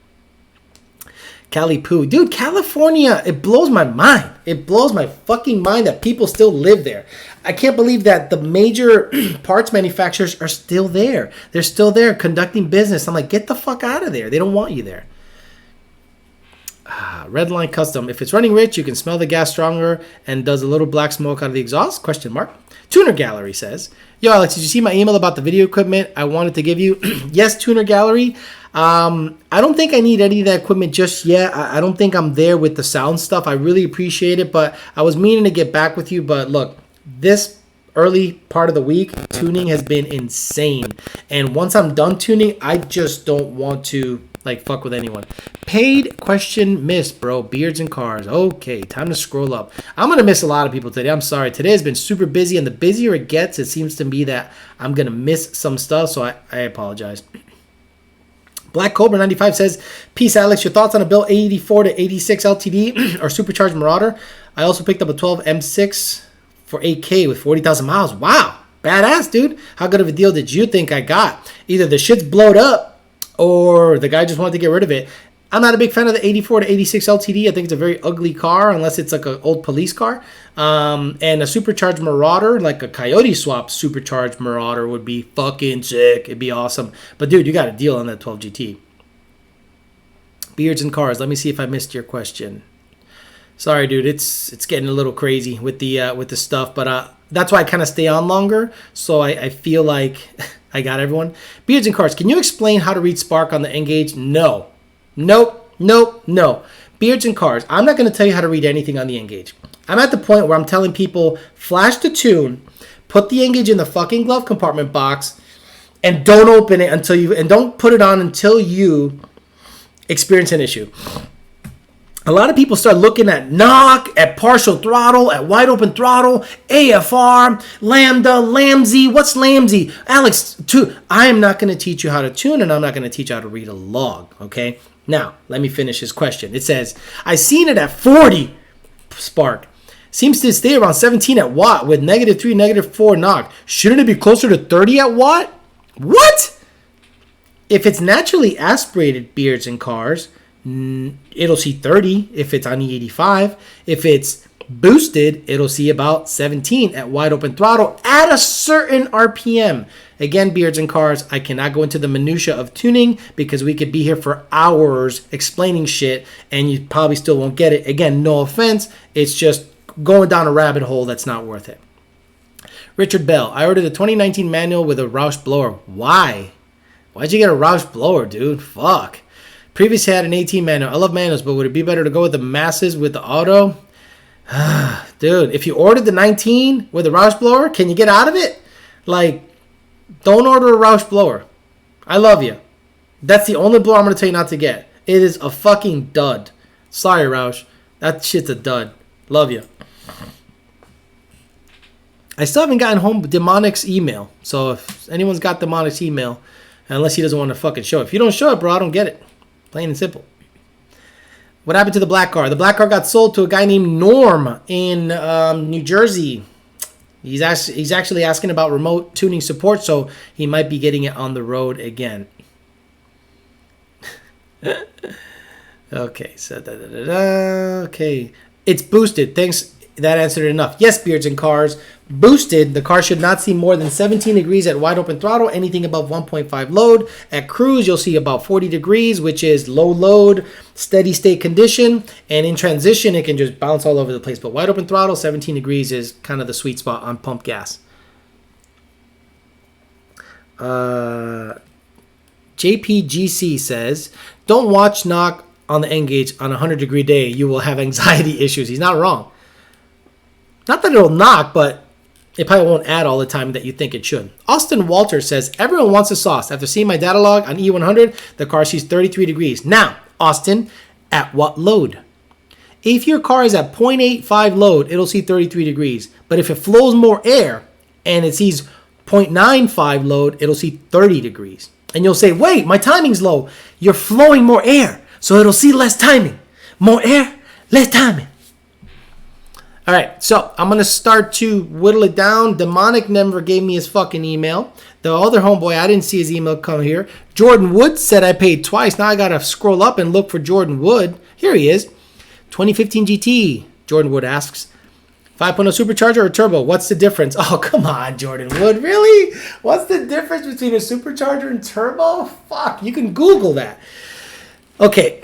Cali Poo. Dude, California, it blows my mind. It blows my fucking mind that people still live there. I can't believe that the major parts manufacturers are still there. They're still there conducting business. I'm like, get the fuck out of there. They don't want you there. Redline Custom. If it's running rich, you can smell the gas stronger and does a little black smoke out of the exhaust? Question mark. Tuner Gallery says, yo, Alex, did you see my email about the video equipment I wanted to give you? Yes, Tuner Gallery. I don't think I need any of that equipment just yet. I don't think I'm there with the sound stuff. I really appreciate it, but I was meaning to get back with you. But look, this early part of the week, tuning has been insane. And once I'm done tuning, I just don't want to like fuck with anyone. Paid question missed, bro. Beards and cars. Okay, time to scroll up. I'm gonna miss a lot of people today. I'm sorry. Today has been super busy, and the busier it gets, it seems to me that I'm gonna miss some stuff. So I apologize. Black Cobra 95 says, peace, Alex. Your thoughts on a Bill 84 to 86 LTD or supercharged Marauder? I also picked up a 12 M6 for 8K with 40,000 miles. Wow, badass, dude. How good of a deal did you think I got? Either the shit's blowed up or the guy just wanted to get rid of it. I'm not a big fan of the 84 to 86 LTD. I think it's a very ugly car unless it's like an old police car. And a supercharged Marauder, like a Coyote swap supercharged Marauder would be fucking sick. It'd be awesome. But dude, you got a deal on that 12 GT. Beards and cars. Let me see if I missed your question. Sorry, dude. It's getting a little crazy with the stuff, but that's why I kind of stay on longer. So I feel like I got everyone. Beards and cars. Can you explain how to read spark on the N-Gage? No. Nope. Beards and cars. I'm not going to tell you how to read anything on the N-Gage. I'm at the point where I'm telling people, flash the tune, put the N-Gage in the fucking glove compartment box, and don't open it and don't put it on until you experience an issue. A lot of people start looking at knock, at partial throttle, at wide open throttle, AFR, Lambda, Lambsy. What's Lambsy? Alex, I am not going to teach you how to tune, and I'm not going to teach you how to read a log, okay? Now, let me finish his question. It says, I seen it at 40 spark. Seems to stay around 17 at watt with -3, -4 knock. Shouldn't it be closer to 30 at watt? What? If it's naturally aspirated beards and cars, it'll see 30 if it's on E85. If it's boosted, it'll see about 17 at wide open throttle at a certain RPM. Again, beards and cars, I cannot go into the minutia of tuning because we could be here for hours explaining shit and you probably still won't get it. Again, no offense. It's just going down a rabbit hole that's not worth it. Richard Bell, I ordered a 2019 manual with a Roush blower. Why? Why'd you get a Roush blower, dude? Fuck. Previously had an 18 manual. I love manuals, but would it be better to go with the masses with the auto? Dude, if you ordered the 19 with a Roush blower, can you get out of it? Like, don't order a Roush blower. I love you. That's the only blower I'm going to tell you not to get. It is a fucking dud. Sorry, Roush. That shit's a dud. Love you. I still haven't gotten home Demonic's email. So if anyone's got Demonic's email, unless he doesn't want to fucking show it. If you don't show it, bro, I don't get it. Plain and simple. What happened to the black car? The black car got sold to a guy named Norm in New Jersey. He's actually asking about remote tuning support, so he might be getting it on the road again. Okay, so okay. It's boosted. Thanks. That answered it enough. Yes, beards and cars. Boosted, the car should not see more than 17 degrees at wide open throttle, anything above 1.5 load. At cruise, you'll see about 40 degrees, which is low load, steady state condition. And in transition, it can just bounce all over the place. But wide open throttle, 17 degrees is kind of the sweet spot on pump gas. JPGC says, don't watch knock on the N-Gage on a 100-degree day. You will have anxiety issues. He's not wrong. Not that it'll knock, but it probably won't add all the time that you think it should. Austin Walter says, everyone wants a sauce. After seeing my data log on E100, the car sees 33 degrees. Now, Austin, at what load? If your car is at 0.85 load, it'll see 33 degrees. But if it flows more air and it sees 0.95 load, it'll see 30 degrees. And you'll say, wait, my timing's low. You're flowing more air, so it'll see less timing. More air, less timing. All right, so I'm going to start to whittle it down. Demonic never gave me his fucking email. The other homeboy, I didn't see his email come here. Jordan Wood said I paid twice. Now I got to scroll up and look for Jordan Wood. Here he is. 2015 GT. Jordan Wood asks, 5.0 supercharger or turbo? What's the difference? Oh, come on, Jordan Wood. Really? What's the difference between a supercharger and turbo? Fuck, you can Google that. Okay.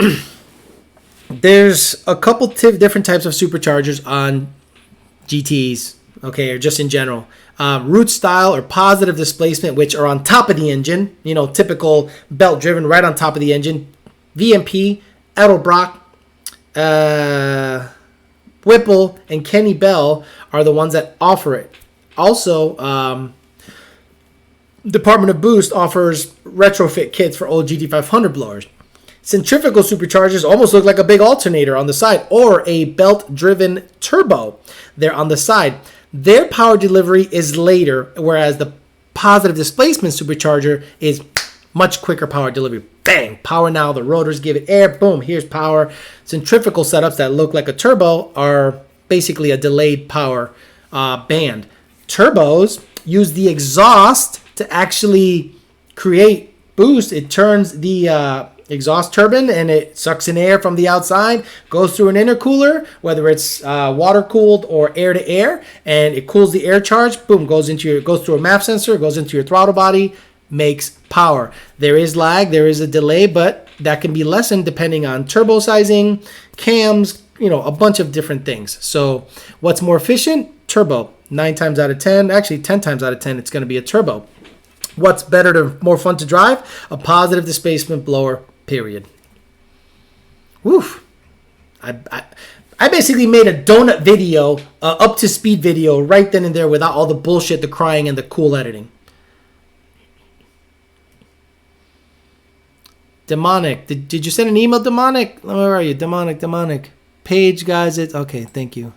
There's a couple different types of superchargers on GTs, okay, or just in general. Root style or positive displacement, which are on top of the engine. You know, typical belt driven right on top of the engine. VMP, Edelbrock, Whipple, and Kenny Bell are the ones that offer it. Also, Department of Boost offers retrofit kits for old GT500 blowers. Centrifugal superchargers almost look like a big alternator on the side or a belt-driven turbo. They're on the side. Their power delivery is later, whereas the positive displacement supercharger is much quicker power delivery. Bang! Power now. The rotors give it air. Boom! Here's power. Centrifugal setups that look like a turbo are basically a delayed power band. Turbos use the exhaust to actually create boost. It turns the exhaust turbine and it sucks in air from the outside, goes through an intercooler, whether it's water cooled or air to air, and it cools the air charge. Boom! Goes through a MAP sensor, goes into your throttle body. Makes power. There is lag, there is a delay, but that can be lessened depending on turbo sizing, cams, you know, a bunch of different things. So what's more efficient? Turbo. 9 times out of 10, actually 10 times out of 10, it's going to be a turbo. What's better more fun to drive? A positive displacement blower, period. Woof. I basically made a donut video, up to speed video right then and there without all the bullshit, the crying, and the cool editing. Demonic. Did you send an email, Demonic? Where are you? Demonic. Page, guys. It's okay. Thank you.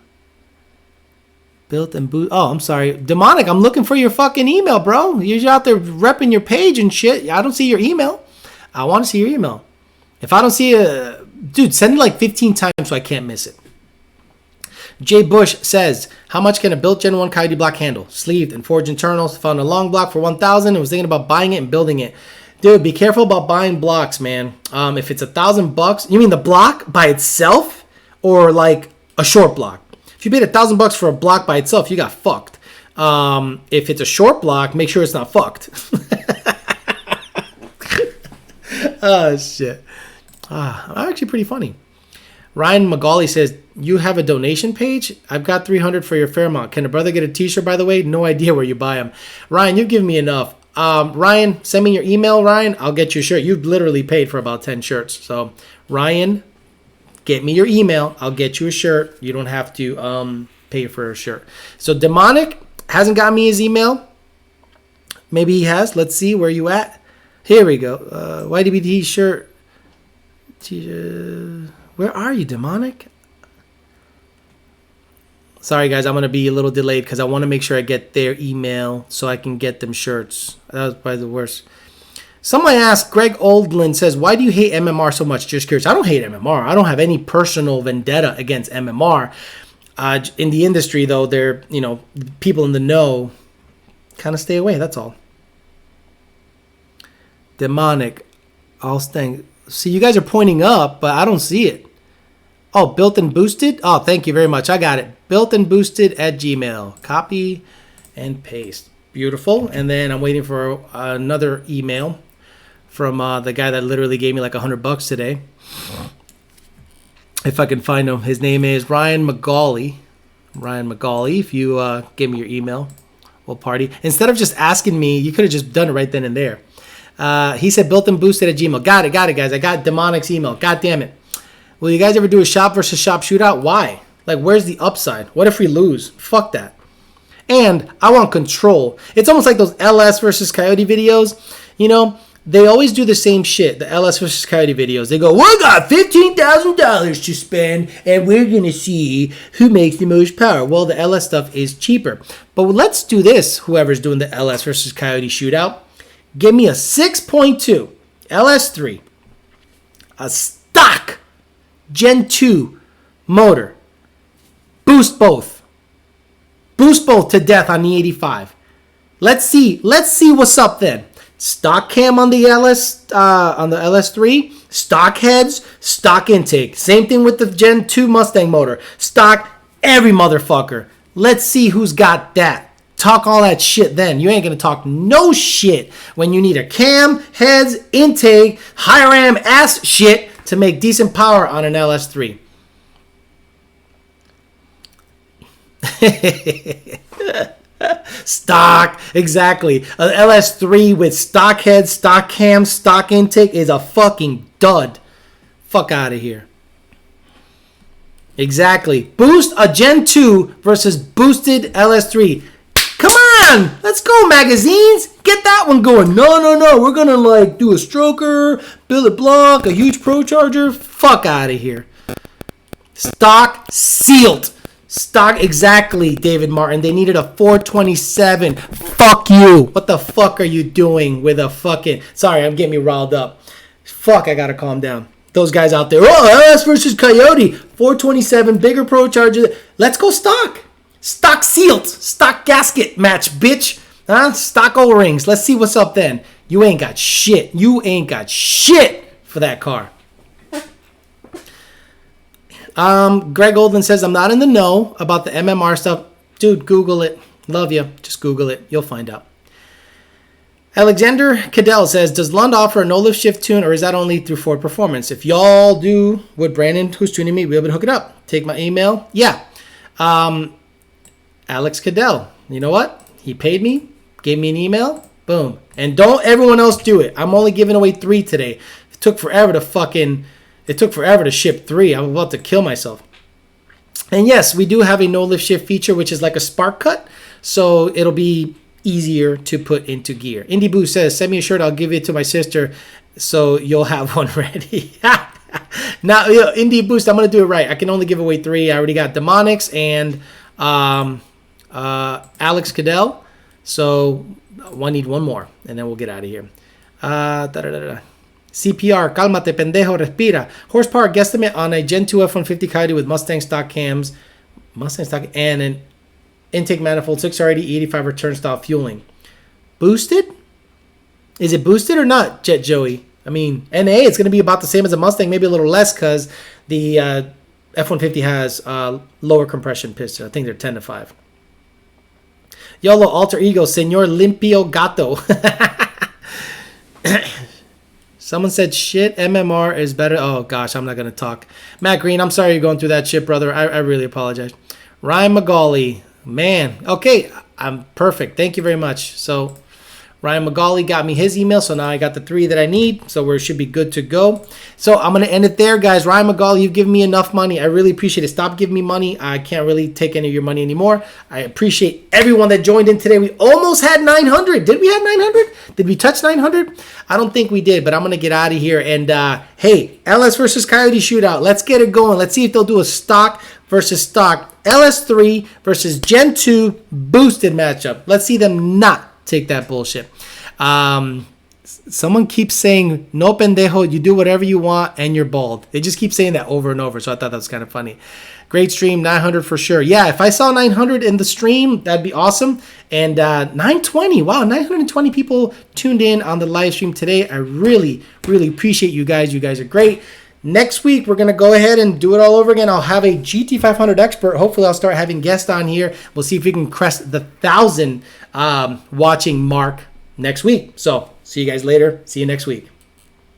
Built and boot. Oh, I'm sorry. Demonic, I'm looking for your fucking email, bro. You're out there repping your page and shit. I don't see your email. I want to see your email. If I don't see it, dude, send it like 15 times so I can't miss it. Jay Bush says, how much can a built Gen 1 Coyote block handle? Sleeved and forged internals. Found a long block for $1,000 and was thinking about buying it and building it. Dude, be careful about buying blocks, man. If it's $1,000, you mean the block by itself or like a short block? If you paid $1,000 for a block by itself, you got fucked. If it's a short block, make sure it's not fucked. Oh, shit. Actually pretty funny. Ryan Magali says, you have a donation page? I've got $300 for your Fairmont. Can a brother get a t-shirt, by the way? No idea where you buy them. Ryan, you've given me enough. Ryan, send me your email, Ryan. I'll get you a shirt. You've literally paid for about 10 shirts. So, Ryan, get me your email. I'll get you a shirt. You don't have to pay for a shirt. So, Demonic hasn't got me his email. Maybe he has. Let's see. Where you at? Here we go. YDBT shirt. Where are you, Demonic? Sorry, guys, I'm going to be a little delayed because I want to make sure I get their email so I can get them shirts. That was probably the worst. Someone asked, Greg Oldland says, why do you hate MMR so much? Just curious. I don't hate MMR. I don't have any personal vendetta against MMR. In the industry, though, they're, you know, people in the know kind of stay away. That's all. Demonic. I'll stay. See, you guys are pointing up, but I don't see it. Oh, built and boosted? Oh, thank you very much. I got it. Built and boosted at Gmail. Copy and paste. Beautiful. And then I'm waiting for another email from the guy that literally gave me like $100 today. If I can find him. His name is Ryan Magali. Ryan Magali. If you give me your email, we'll party. Instead of just asking me, you could have just done it right then and there. He said built and boosted at Gmail. Got it, guys. I got Demonic's email. God damn it. Will you guys ever do a shop versus shop shootout? Why? Like, where's the upside? What if we lose? Fuck that. And I want control. It's almost like those LS versus Coyote videos. You know, they always do the same shit, the LS versus Coyote videos. They go, we got $15,000 to spend, and we're going to see who makes the most power. Well, the LS stuff is cheaper. But let's do this, whoever's doing the LS versus Coyote shootout. Give me a 6.2 LS3, a stock Gen 2 motor. Boost both to death on the 85. Let's see what's up then. Stock cam on the LS3, stock heads, stock intake. Same thing with the Gen 2 Mustang motor. Stock every motherfucker. Let's see who's got that. Talk all that shit then. You ain't going to talk no shit when you need a cam, heads, intake, high ram ass shit to make decent power on an LS3. Stock, exactly. An LS3 with stock head, stock cam, stock intake is a fucking dud. Fuck out of here. Exactly. Boost a Gen 2 versus boosted LS3. Come on, let's go, magazines. Get that one going. No. We're gonna like do a stroker, billet block, a huge pro charger. Fuck out of here. Stock sealed. Stock, exactly, David Martin. They needed a 427. Fuck you. What the fuck are you doing with a fucking... Sorry, I'm getting me riled up. Fuck, I gotta calm down. Those guys out there. Oh, LS versus Coyote. 427, bigger pro charger. Let's go stock. Stock sealed. Stock gasket match, bitch. Huh? Stock O-rings. Let's see what's up then. You ain't got shit. You ain't got shit for that car. Greg Olden says, I'm not in the know about the MMR stuff. Dude, Google it. Love you. Just Google it. You'll find out. Alexander Cadell says, does Lund offer a no-lift shift tune, or is that only through Ford Performance? If y'all do, would Brandon, who's tuning me, be able to hook it up? Take my email? Yeah. Alex Cadell. You know what? He paid me, gave me an email. Boom. And don't everyone else do it. I'm only giving away 3 today. It took forever to ship 3. I'm about to kill myself. And yes, we do have a no-lift shift feature, which is like a spark cut. So it'll be easier to put into gear. Indie Boo says, send me a shirt. I'll give it to my sister so you'll have one ready. Now, Indie Boost, I'm going to do it right. I can only give away 3. I already got Demonics and Alex Cadell. So I need one more, and then we'll get out of here. CPR, cálmate, pendejo, respira. Horsepower guesstimate on a Gen 2 F-150 Coyote with Mustang stock cams, and an intake manifold, 6R80, 85 return style fueling. Boosted? Is it boosted or not, Jet Joey? I mean, NA, it's going to be about the same as a Mustang, maybe a little less because the F-150 has lower compression piston. I think they're 10 to 5. YOLO Alter Ego, Señor Limpio Gato. Someone said shit, MMR is better. Oh, gosh, I'm not going to talk. Matt Green, I'm sorry you're going through that shit, brother. I really apologize. Ryan McGauley. Man, okay, I'm perfect. Thank you very much. So Ryan McGauley got me his email, so now I got the 3 that I need, so we should be good to go. So I'm going to end it there, guys. Ryan McGauley, you've given me enough money. I really appreciate it. Stop giving me money. I can't really take any of your money anymore. I appreciate everyone that joined in today. We almost had 900. Did we have 900? Did we touch 900? I don't think we did, but I'm going to get out of here. And, hey, LS versus Coyote shootout. Let's get it going. Let's see if they'll do a stock versus stock LS3 versus Gen 2 boosted matchup. Let's see them not take that bullshit. Someone keeps saying, no pendejo, you do whatever you want and you're bald. They just keep saying that over and over, so I thought that was kind of funny. Great stream, 900 for sure. Yeah, if I saw 900 in the stream, that'd be awesome. And 920, wow, 920 people tuned in on the live stream today. I really, really appreciate you guys. You guys are great. Next week, we're going to go ahead and do it all over again. I'll have a GT500 expert. Hopefully, I'll start having guests on here. We'll see if we can crest the 1,000 watching mark next week. So, see you guys later. See you next week.